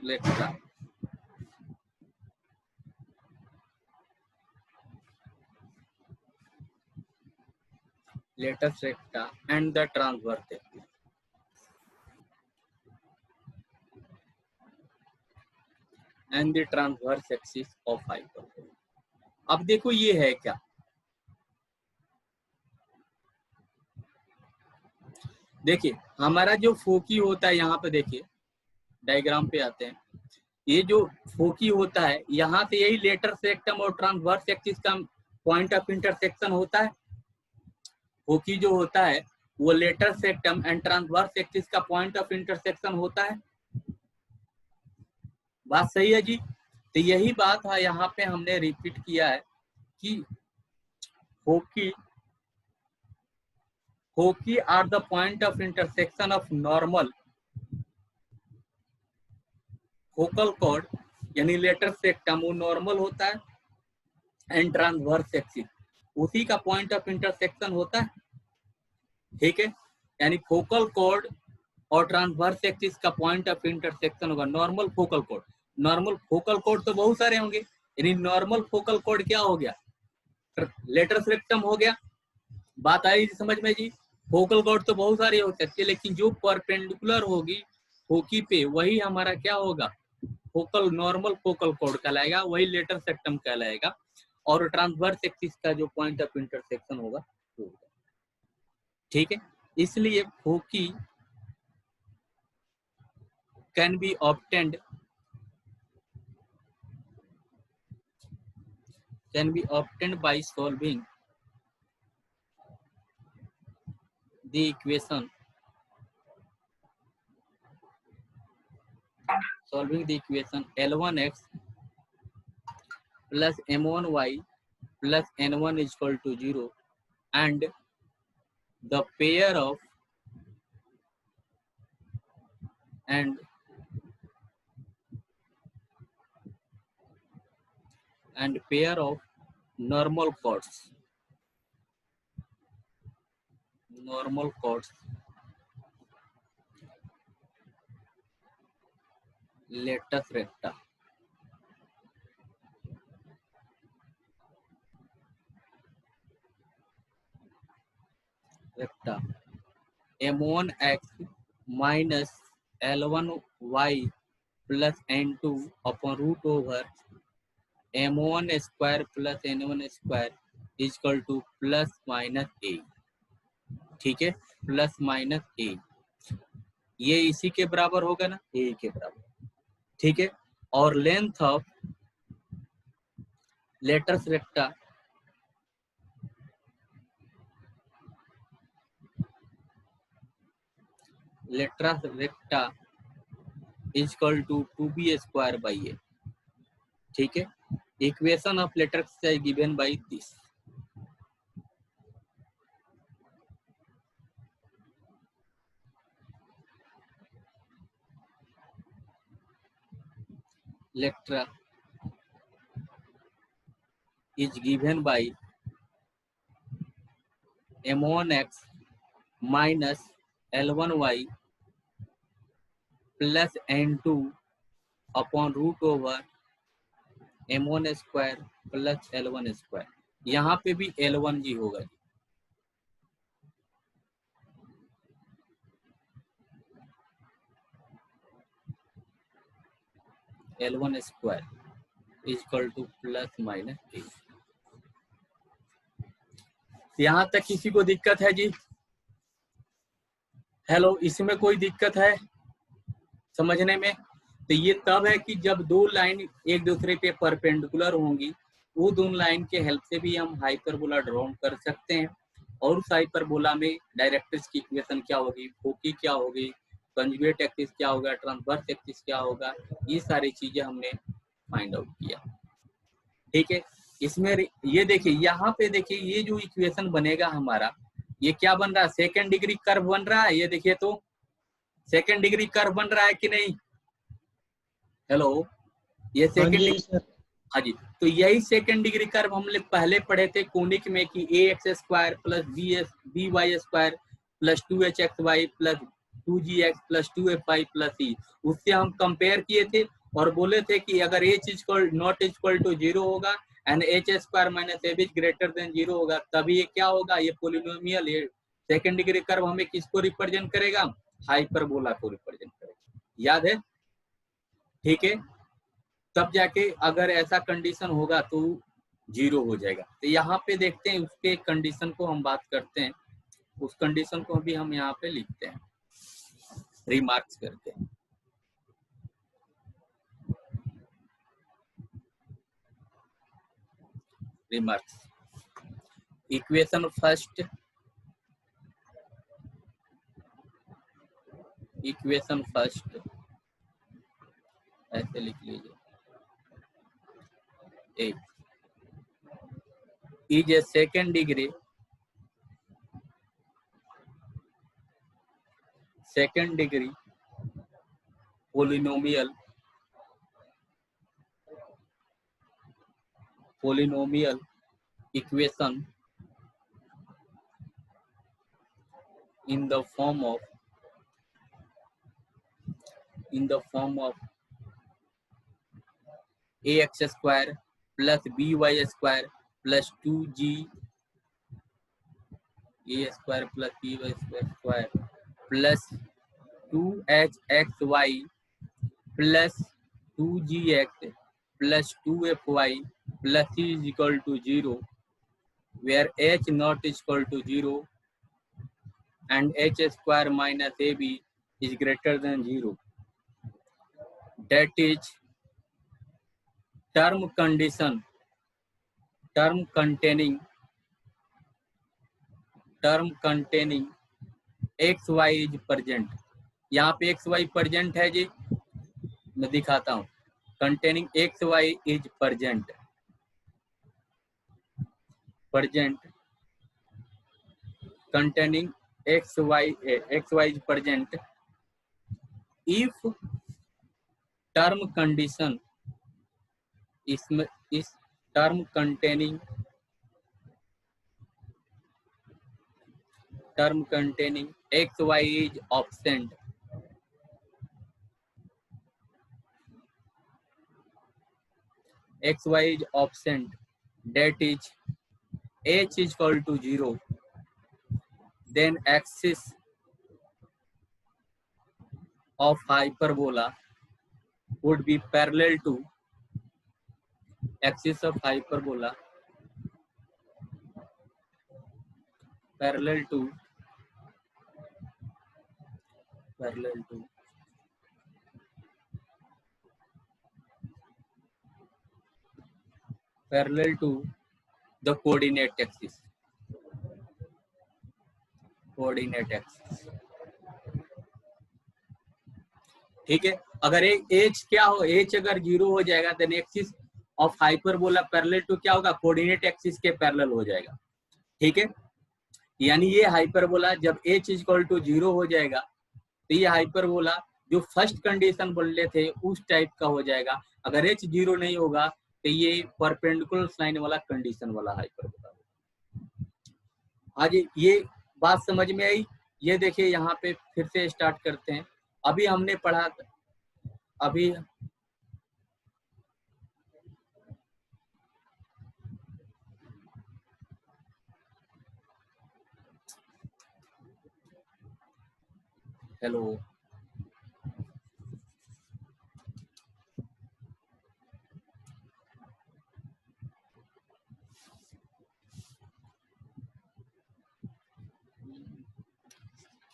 Speaker 1: recta and the transverse and the transverse axis of hyperbola. अब देखो ये है क्या, देखिए हमारा जो फोकी होता है, यहाँ पे देखिए डायग्राम पे आते हैं, ये जो फोकी होता है यहाँ से यही लेटर सेक्टम और ट्रांसवर्स एक्सिस का पॉइंट ऑफ इंटरसेक्शन होता है। फोकी जो होता है वो लेटर सेक्टम एंड ट्रांसवर्स एक्सिस का पॉइंट ऑफ इंटरसेक्शन होता है। बात सही है जी। तो यही बात है यहाँ पे हमने रिपीट किया है कि foci are the point of intersection of normal focal chord, यानी लेटर सेक्टम वो नॉर्मल होता है, एंड ट्रांसवर्स एक्सिस उसी का पॉइंट ऑफ इंटरसेक्शन होता है। ठीक है, यानी फोकल कॉर्ड और ट्रांसवर्स एक्सिस का पॉइंट ऑफ इंटरसेक्शन होगा normal focal cord. Normal focal cord तो बहुत सारे होंगे, यानी नॉर्मल फोकल कॉर्ड क्या हो गया, लेटर सेक्टम हो गया। बात आई समझ में जी। फोकल कॉर्ड तो बहुत सारे हो सकते हैं, लेकिन जो परपेंडिकुलर होगी फोकी पे वही हमारा क्या होगा, फोकल नॉर्मल फोकल कॉर्ड कहलाएगा, वही लेटर सेक्टम कहलाएगा, और ट्रांसवर्स एक्सिस का जो पॉइंट ऑफ इंटरसेक्शन होगा वो होगा। ठीक है, इसलिए foci can be obtained by solving the equation L1x plus M1y plus N1 is equal to 0 and the pair of normal chords latus recta M1x minus L1y plus N2 upon root over M1 square plus N1 square is equal to plus minus A। ठीक है, plus minus ए, ये इसी के बराबर होगा ना, ए के बराबर। ठीक है, और length of latus recta is equal to 2b square by a. ठीक है, equation of latus given by this. Lectra is given by M1x minus L1y plus N2 upon root over M1 square plus L1 square। यहाँ पे भी L1 जी होगा, L1 square is equal to plus minus A। यहाँ तक किसी को दिक्कत है जी? हेलो, इसमें कोई दिक्कत है समझने में? तो ये तब है कि जब दो लाइन एक दूसरे पे परपेंडिकुलर होंगी, वो दोनों लाइन के हेल्प से भी हम हाइपरबोला ड्रॉ कर सकते हैं। और उस हाइपरबोला में डायरेक्ट्रिक्स की इक्वेशन क्या होगी, फोकी क्या होगी, कंजुगेट एक्सिस क्या होगा, ट्रांसवर्स एक्सिस क्या होगा, ये सारी चीजें हमने फाइंड आउट किया। ठीक है, इसमें ये देखिए, यहाँ पे देखिए ये जो इक्वेशन बनेगा हमारा, ये क्या बन रहा है, सेकेंड डिग्री कर्व बन रहा है। ये देखिए तो सेकेंड डिग्री कर्व बन रहा है कि नहीं? हेलो, ये सेकेंड, हाँ जी, तो यही सेकेंड डिग्री कर्व हम लोग पहले पढ़े थे कोनिक में कि ax square plus by square plus 2hxy plus 2gx plus 2fy plus e, उससे हम कंपेयर किए थे और बोले थे कि अगर h नॉट इक्वल टू 0 होगा and h square minus ab greater than 0 होगा, तभी ये क्या होगा, ये पोलिनोमियल, ये सेकेंड डिग्री कर्व हमें किसको रिप्रेजेंट करेगा, हाइपरबोला को रिप्रेजेंट करेगा। याद है? ठीक है, तब जाके अगर ऐसा कंडीशन होगा तो 0 हो जाएगा। तो यहाँ पे देखते हैं उसके कंडीशन को हम बात करते हैं, उस कंडीशन को भी हम यहाँ पे लिखते हैं, रिमार्क्स करते हैं। Remarks, equation first, equation first ऐसे लिख लीजिए, a is a second degree polynomial equation in the form of ax square plus by square plus 2g a square plus by square plus 2hxy plus 2gx plus 2fy plus c is equal to 0, where h not is equal to 0 and h square minus ab is greater than 0. That is term containing xy is present. यहाँ पे xy present है जी, मैं दिखाता हूँ, containing xy is present containing xy is present if term condition इसमें इस term containing xy is absent. xy is absent, that is h is equal to 0, then axis of hyperbola would be parallel to axis of hyperbola parallel to the coordinate axis. ठीक है, अगर h क्या हो, h अगर 0 हो जाएगा then axis of hyperbola parallel to क्या होगा, कोऑर्डिनेट एक्सिस के पैरेलल हो जाएगा। ठीक है, यानी ये हाइपरबोला जब h इज इक्वल टू 0 हो जाएगा तो ये हाइपरबोला जो फर्स्ट कंडीशन बोल रहे थे उस टाइप का हो जाएगा। अगर h 0 नहीं होगा तो ये परपेंडिकुलर लाइन वाला कंडीशन वाला हाइपरबोला। आज ये बात समझ में आई। ये देखिए यहाँ पे फिर से स्टार्ट करते हैं। अभी हमने पढ़ा, अभी हेलो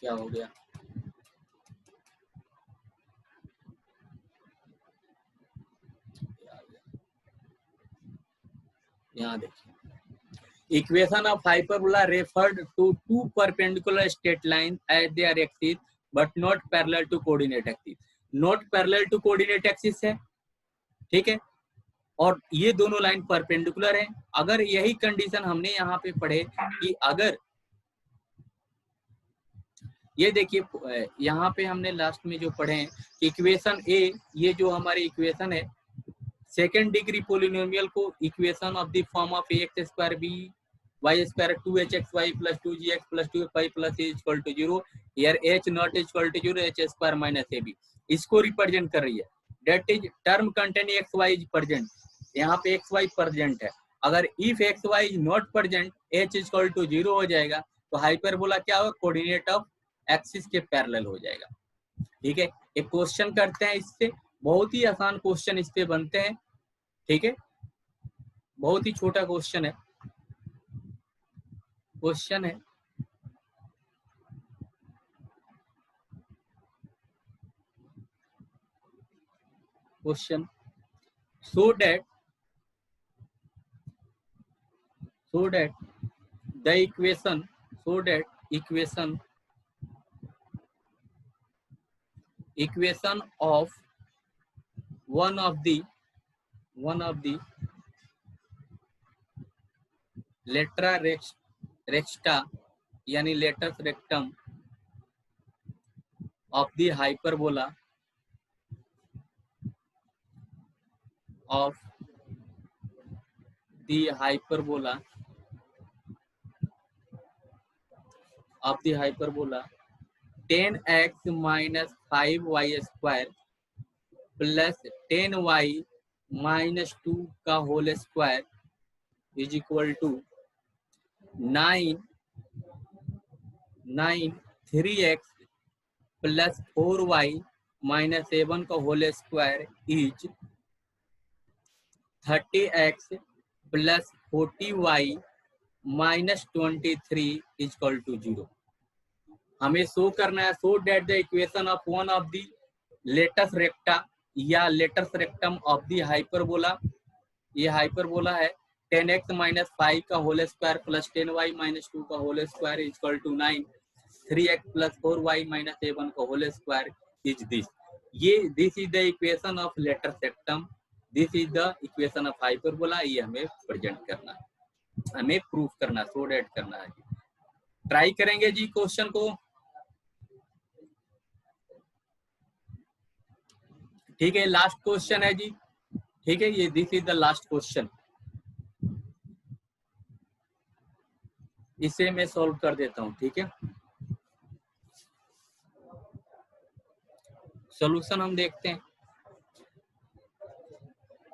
Speaker 1: क्या हो गया, यहाँ देखिए, equation of hyperbola referred to two perpendicular straight line at their axis but not parallel to coordinate axis. Not parallel to coordinate axis है, ठीक है, और ये दोनों लाइन परपेंडिकुलर है। अगर यही कंडीशन हमने यहाँ पे पढ़े कि अगर ये देखिए यहाँ पे हमने लास्ट में जो पढ़े हैं इक्वेशन ए, ये जो हमारी इक्वेशन है सेकेंड डिग्री पोलिनोमियल को equation of the form of ax square b y square 2hxy plus 2gx plus 2y plus c equal to 0, here h not equal to 0, h square minus ab, इसको represent कर रही है। That is term containing xy is present, यहाँ पे xy present है। अगर if xy is not present h equal to 0 हो जाएगा तो हाइपरबोला क्या होगा, कोऑर्डिनेट ऑफ एक्सिस के पैरेलल हो जाएगा। ठीक है, एक क्वेश्चन करते हैं इससे, बहुत ही आसान क्वेश्चन इस पे बनते हैं, ठीक है, बहुत ही छोटा क्वेश्चन है, question so that the equation of one of the latera recta यानी latus rectum of the hyperbola of the hyperbola 10x minus 5y square plus 10y minus 2 का whole square is equal to 9 3x plus 4y minus 7 का whole square is 30x plus 40y minus 23 is equal to 0। हमें show करना है so that the equation of one of the latus recta या latus rectum of the hyperbola, ये hyperbola है 10x minus 5 का whole square plus 10y minus 2 का whole square is equal to 9 3x plus 4y minus 7 का whole square is this. ये this is the equation of latus rectum, this is the equation of hyperbola. ये हमें present करना है, हमें proof करना, सो date करना है। ट्राई करेंगे जी क्वेश्चन को, ठीक है। लास्ट क्वेश्चन है जी, ठीक है, ये this is the last question, इसे मैं सॉल्व कर देता हूं, ठीक है। सॉल्यूशन हम देखते हैं।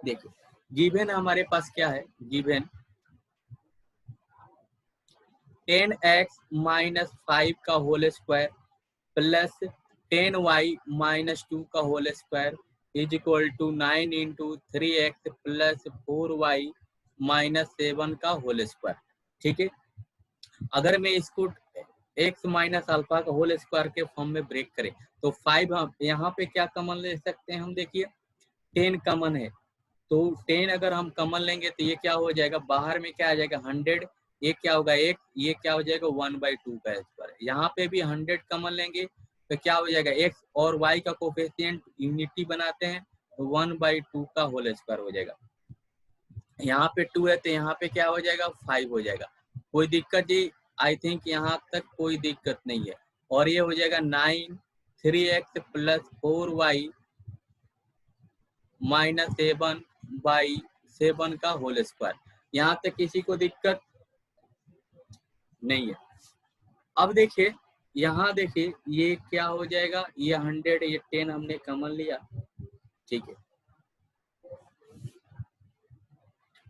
Speaker 1: देखो गिवन हमारे पास क्या है, गिवन 10x माइनस 5 का whole square plus 10y minus 2 का whole square is equal to 9 into 3x plus 4y minus 7 का होल स्क्वायर, ठीक है। अगर मैं इसको x माइनस अल्फा का होल स्क्वायर के फॉर्म में ब्रेक करें तो 5 हम यहाँ पे क्या कॉमन ले सकते हैं, हम देखिए 10 कॉमन है, तो 10 अगर हम कॉमन लेंगे तो ये क्या हो जाएगा, बाहर में क्या आ जाएगा 100, ये क्या होगा एक, ये क्या हो जाएगा 1/2 का स्क्वायर। यहाँ पे भी 100 कॉमन लेंगे तो क्या हो जाएगा x और y का कोफिशिएंट यूनिटी बनाते हैं तो 1/2 का होल स्क्वायर हो जाएगा। यहाँ पे 2 है तो यहाँ पे क्या हो जाएगा 5 हो जाएगा। कोई दिक्कत जी, आई थिंक यहाँ तक कोई दिक्कत नहीं है। और ये हो जाएगा 9 3x प्लस 4y माइनस 7/7 का होल स्क्वायर। यहाँ तक किसी को दिक्कत नहीं है। अब देखिए यहाँ देखिए ये क्या हो जाएगा, ये 100 ये 10 हमने कॉमन लिया, ठीक है।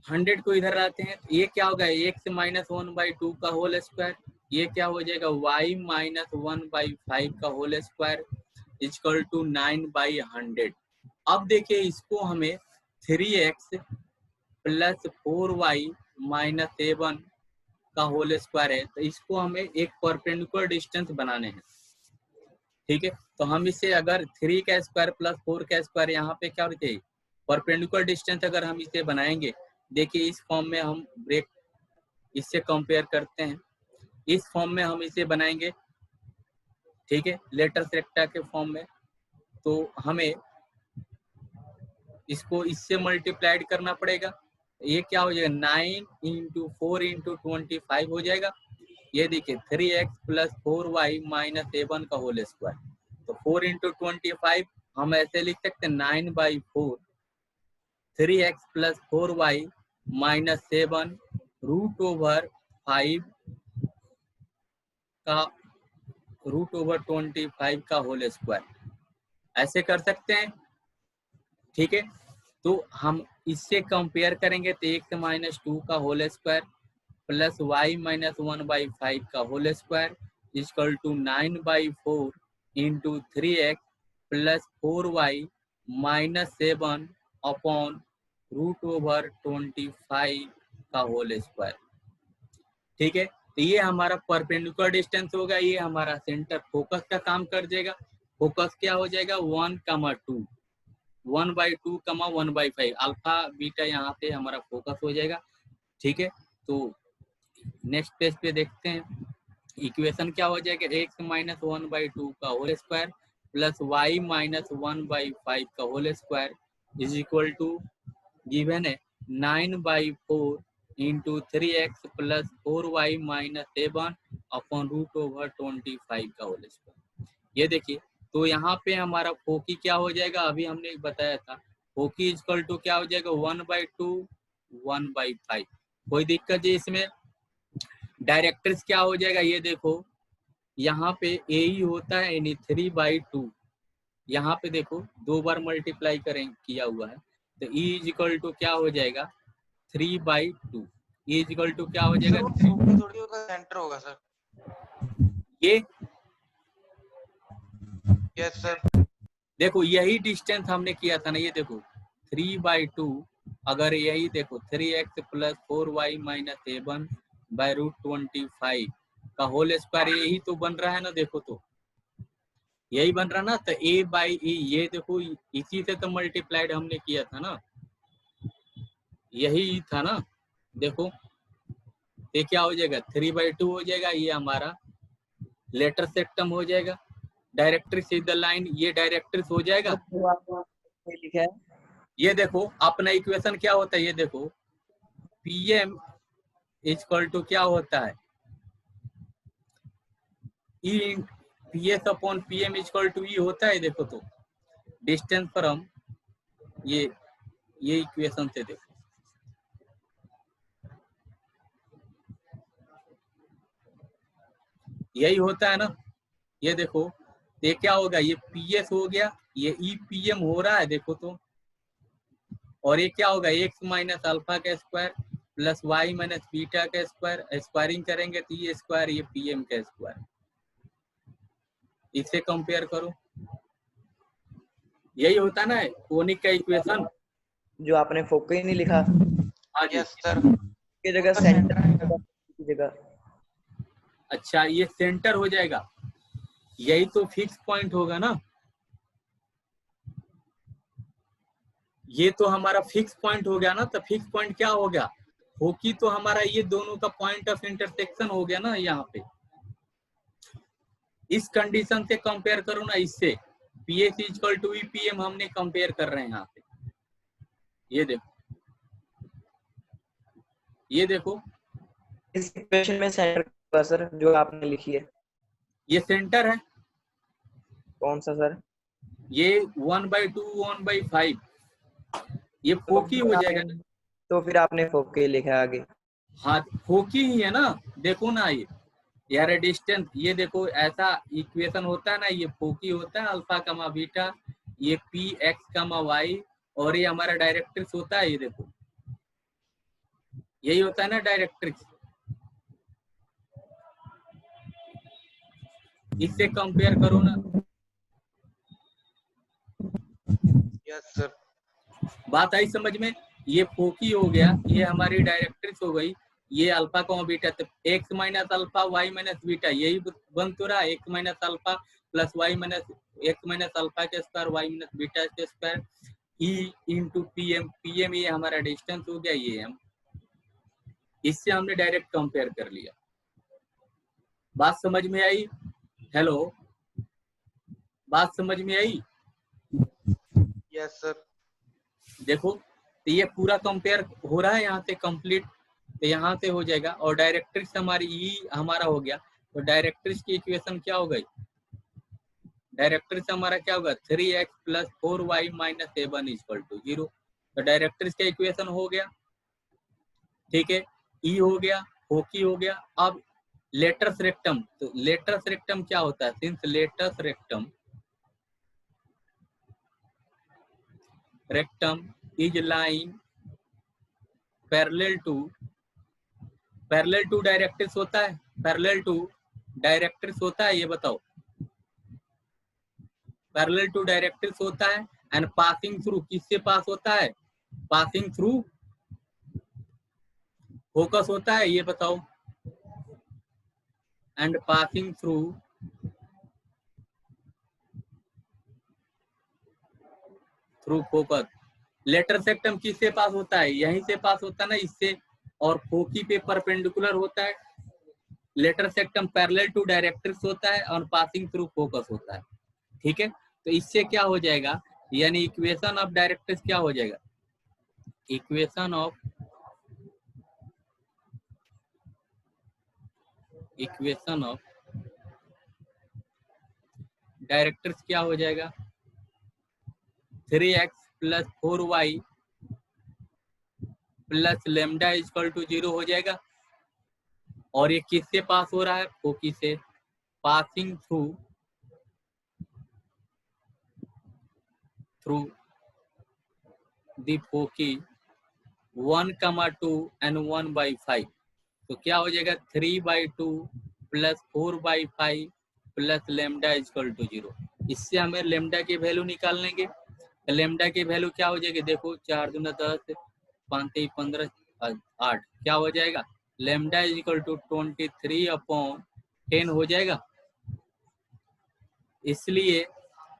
Speaker 1: 100 को इधर आते हैं, ये क्या होगा x माइनस 1/2 का होल स्क्वायर, ये क्या हो जाएगा y माइनस 1/5 का होल स्क्वायर इक्वल टू 9/100। अब देखिए इसको हमें 3x प्लस 4y माइनस 7 का होल स्क्वायर है, तो इसको हमें एक परपेंडिकुलर डिस्टेंस बनाने हैं, ठीक है। तो हम इसे अगर 3 का स्क्वायर प्लस 4 का स्क्वायर यहाँ पे क्या होते हैं परपेंडिकुलर डिस्टेंस, अगर हम इसे बनाएंगे, देखिए इस फॉर्म में हम ब्रेक इससे कंपेयर करते हैं, इस फॉर्म में हम इसे बनाएंगे, ठीक है, लेटस रेक्टा के फॉर्म में। तो हमें इसको इससे मल्टीप्लाइड करना पड़ेगा, ये क्या हो जाएगा 9 इंटू 4 इंटू 25 हो जाएगा। ये देखिए 3x प्लस 4y माइनस 7 का होल स्क्वायर, तो 4 इंटू 25 हम ऐसे लिख सकते हैं 9/4 3x plus 4y minus 7 root over 5 का रूट ओवर 25 का होल स्क्वायर, ऐसे कर सकते हैं, ठीक है। तो हम इससे कंपेयर करेंगे तो x माइनस 2 का whole square plus y minus 1/5 का whole square equal to 9/4 into 3x plus 4y -7 upon √25 का होल स्क्वायर। ठीक है, तो ये हमारा परपेंडिकुलर डिस्टेंस होगा, ये हमारा सेंटर फोकस का काम कर देगा। फोकस क्या हो जाएगा 1,2 1/2 1/5 अल्फा बीटा यहाँ पे हमारा फोकस हो जाएगा। ठीक है, तो नेक्स्ट पेज पे देखते हैं इक्वेशन क्या हो जाएगा, x - 1/2 का होल स्क्वायर प्लस y - 1/5 का whole square is equal to given है 9/4 into 3x plus 4y - 7 upon √25 का होल स्क्वायर। ये देखिए, तो यहाँ पे हमारा फोकी क्या हो जाएगा, अभी हमने बताया था फोकी इक्वल टू क्या हो जाएगा 1/2 1/5। कोई दिक्कत है इसमें? डायरेक्ट्रिक्स क्या हो जाएगा, ये देखो यहाँ पे ए ही होता है यानी 3/2, यहाँ पे देखो 2 बार मल्टीप्लाई करें किया हुआ है, तो E इज इक्वल टू क्या हो जाएगा 3/2। E इज इक्वल टू क्या हो जाएगा
Speaker 2: थोड़ी होगा, सेंटर होगा सर।
Speaker 1: ये
Speaker 2: यस सर।
Speaker 1: देखो यही डिस्टेंस हमने किया था ना, ये देखो 3/2, अगर यही देखो 3x प्लस 4y - 7 बाय √25 का होल स्क्वायर, यही तो बन रहा है ना, देखो तो यही बन रहा ना, तो a/e ये देखो इसी से तो मल्टीप्लाइड हमने किया था ना, यही था ना। देखो ये क्या हो जाएगा 3/2 हो जाएगा, ये हमारा लेटर सेक्टम हो जाएगा। डायरेक्ट्रिक्स इज द लाइन, ये डायरेक्ट्रिक्स हो जाएगा।
Speaker 3: लिखा है
Speaker 1: ये देखो अपना इक्वेशन क्या होता है, ये देखो pm इक्वल टू क्या होता है e PS upon PM equal to e होता है। देखो तो डिस्टेंस फ्रॉम ये इक्वेशन से देखो, यही होता है ना। ये देखो ये क्या होगा, ये PS हो गया, ये EPM हो रहा है देखो तो, और ये क्या होगा x माइनस अल्फा का square plus y minus beta का स्क्वायर, स्क्वायरिंग करेंगे तो ये स्क्वायर, ये PM का स्क्वायर, इससे कंपेयर करो, यही होता ना कोनिक का इक्वेशन।
Speaker 3: जो आपने फोकी नहीं लिखा
Speaker 1: हाँ जी,
Speaker 2: यस सर।
Speaker 3: की जगह सेंटर की जगह।
Speaker 1: अच्छा ये सेंटर हो जाएगा, यही तो फिक्स पॉइंट होगा ना, ये तो हमारा फिक्स पॉइंट हो गया ना। तो फिक्स पॉइंट क्या हो गया, फोकी तो हमारा ये दोनों का पॉइंट ऑफ इंटरसेक्शन हो गया ना यहाँ पे। इस कंडीशन से कंपेयर करो ना, इससे PS इक्वल टू EPM हमने कंपेयर कर रहे हैं यहाँ पे। ये देखो, ये देखो
Speaker 3: इस इक्वेशन में सेंटर होगा सर जो आपने लिखी है।
Speaker 1: ये सेंटर है,
Speaker 3: कौन सा सर?
Speaker 1: ये 1/2 1/5, ये फोकी हो जाएगा ना।
Speaker 3: तो फिर आपने फोकी लिखा आगे।
Speaker 1: हाँ फोकी ही है ना, देखो ना ये यार डिस्टेंस, ये देखो ऐसा इक्वेशन होता है ना, ये फोकी होता है अल्फा कमा बीटा, ये PX कमा Y, और ये हमारा डायरेक्ट्रिक्स होता है, ये देखो यही होता है ना डायरेक्ट्रिक्स। इससे कंपेयर करो ना।
Speaker 2: Yes sir.
Speaker 1: बात आई समझ में? ये फोकी हो गया, ये हमारी डायरेक्ट्रिक्स हो गई, ये अल्फा कमा बीटा, तो x minus alpha y minus beta यही बन तो रहा, x minus alpha plus y minus x minus alpha के स्क्वायर y माइनस बीटा के स्क्वायर E इंटू PM ये हमारा डिस्टेंस हो गया, ये हम इससे हमने डायरेक्ट कंपेयर कर लिया। बात समझ में आई? हेलो, बात समझ में आई?
Speaker 2: Yes sir.
Speaker 1: देखो तो ये पूरा कंपेयर हो रहा है यहाँ से कंप्लीट, तो यहाँ से हो जाएगा, और डायरेक्ट्रिक्स हमारी ई हमारा हो गया, तो डायरेक्ट्रिक्स की इक्वेशन क्या हो गई, डायरेक्ट्रिक्स हमारा क्या होगा 3x plus 4y minus 7 equal to 0। तो डायरेक्ट्रिक्स का इक्वेशन हो गया, ठीक है, ई हो गया, फोकी हो गया। अब लेटर्स रेक्टम, तो लेटर्स रेक्टम क्या होता है, since latus rectum is line parallel to directrix होता है, पैरेलल टू डायरेक्ट्रिक्स होता है, ये बताओ, पैरेलल टू डायरेक्ट्रिक्स होता है एंड पासिंग थ्रू किससे पास होता है? पासिंग थ्रू फोकस होता है, ये बताओ। And passing through focus. Letter सेक्टम किससे पास होता है? यहीं से पास होता है ना, इससे, और फोकी पे परपेंडिकुलर होता है। Latus rectum parallel to directrix होता है और पासिंग थ्रू फोकस होता है। ठीक है, तो इससे क्या हो जाएगा, यानी इक्वेशन ऑफ डायरेक्ट्रिक्स क्या हो जाएगा? इक्वेशन ऑफ डायरेक्ट्रिक्स क्या हो जाएगा? 3x plus 4y plus lambda equal to 0 हो जाएगा। और ये किससे पास हो रहा है? फोकी से। Passing through the foci 1,2 and 1/5। तो क्या हो जाएगा? 3/2 plus 4/5 plus lambda equal to 0। इससे हमें लेमडा की वैल्यू निकाल लेंगे। लेमडा की वैल्यू क्या हो जाएगी? देखो 4 दूना 10, 5 3 15 8, क्या हो जाएगा? लेमडा इक्वल टू 23/10 हो जाएगा। इसलिए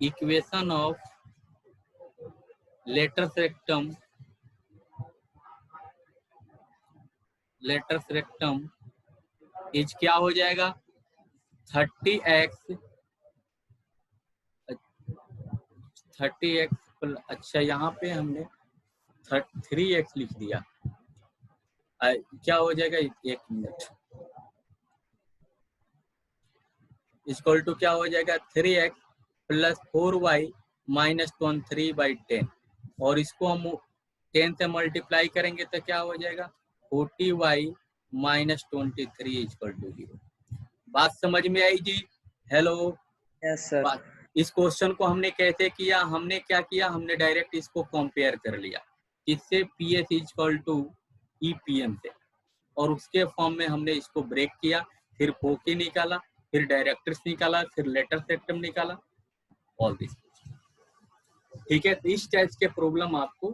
Speaker 1: equation of letter rectum is क्या हो जाएगा? 30x अच्छा यहाँ पे हमने 3x लिख दिया। क्या हो जाएगा? 1 मिनट। इक्वल टू क्या हो जाएगा? 3x प्लस 4y माइनस 23/10, और इसको हम 10 से मल्टीप्लाई करेंगे तो क्या हो जाएगा? 40y minus 23 equal to 0। बात समझ में आई जी? हेलो।
Speaker 3: Yes sir.
Speaker 1: इस क्वेश्चन को हमने कैसे किया? हमने क्या किया, हमने डायरेक्ट इसको कंपेयर कर लिया किससे? PS इक्वल टू EPM से, और उसके फॉर्म में हमने इसको ब्रेक किया, फिर फोकी निकाला, फिर डायरेक्ट्रिक्स निकाला, फिर लेटर सेक्टम निकाला, ऑल दिस। ठीक है, तो इस टाइप के प्रॉब्लम आपको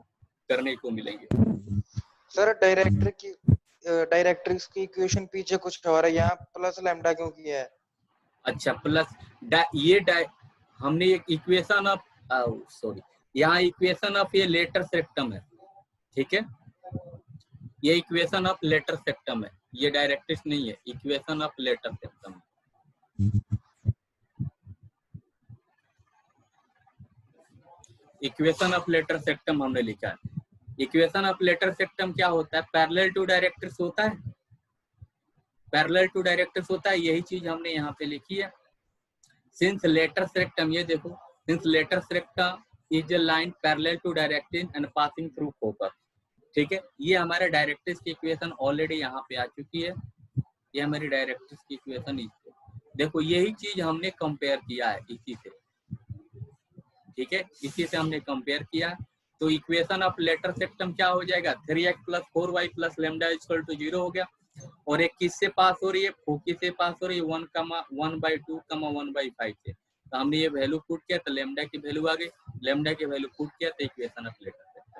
Speaker 1: करने को मिलेंगे।
Speaker 2: सर डायरेक्ट्रिक्स की इक्वेशन पीछे कुछ और है, यहाँ प्लस लैम्डा क्यों किया है?
Speaker 1: अच्छा, प्लस हमने एक इक्वेशन ऑफ यहाँ इक्वेशन ऑफ ये लेटर सेक्टम है। ठीक है, ये इक्वेशन ऑफ लेटर सेक्टम है, ये डायरेक्ट्रिक्स नहीं है, इक्वेशन ऑफ लेटर सेक्टम है। इक्वेशन ऑफ लेटर सेक्टम हमने लिखा है। इक्वेशन ऑफ लेटर सेक्टम क्या होता है? पैरेलल टू डायरेक्ट्रिक्स होता है, पैरेलल टू डायरेक्ट्रिक्स होता है, यही चीज हमने यहाँ पे लिखी है। सिंस लेटर सेक्टम, ये देखो, since latus rectum is a line parallel to directrix and passing through focus. ठीक है, ये हमारा डायरेक्ट्रिक्स की इक्वेशन ऑलरेडी यहाँ पे आ चुकी है। ये हमारी डायरेक्ट्रिक्स की इक्वेशन देखो, यही चीज हमने कंपेयर किया है इसी से। ठीक है, इसी से हमने कंपेयर किया। तो इक्वेशन ऑफ लेटर सेक्टम क्या हो जाएगा? 3x plus 4y plus lambda equal to 0 हो गया। और एक किससे पास हो रही है? फोकी से पास हो रही है, 1,1/2, 1/5 से। तो हमने ये वैल्यू पुट किया तो लेमडा की वैल्यू आ गई, लेमडा की वैल्यू पुट किया तो इक्वेशन ऑफ लेटर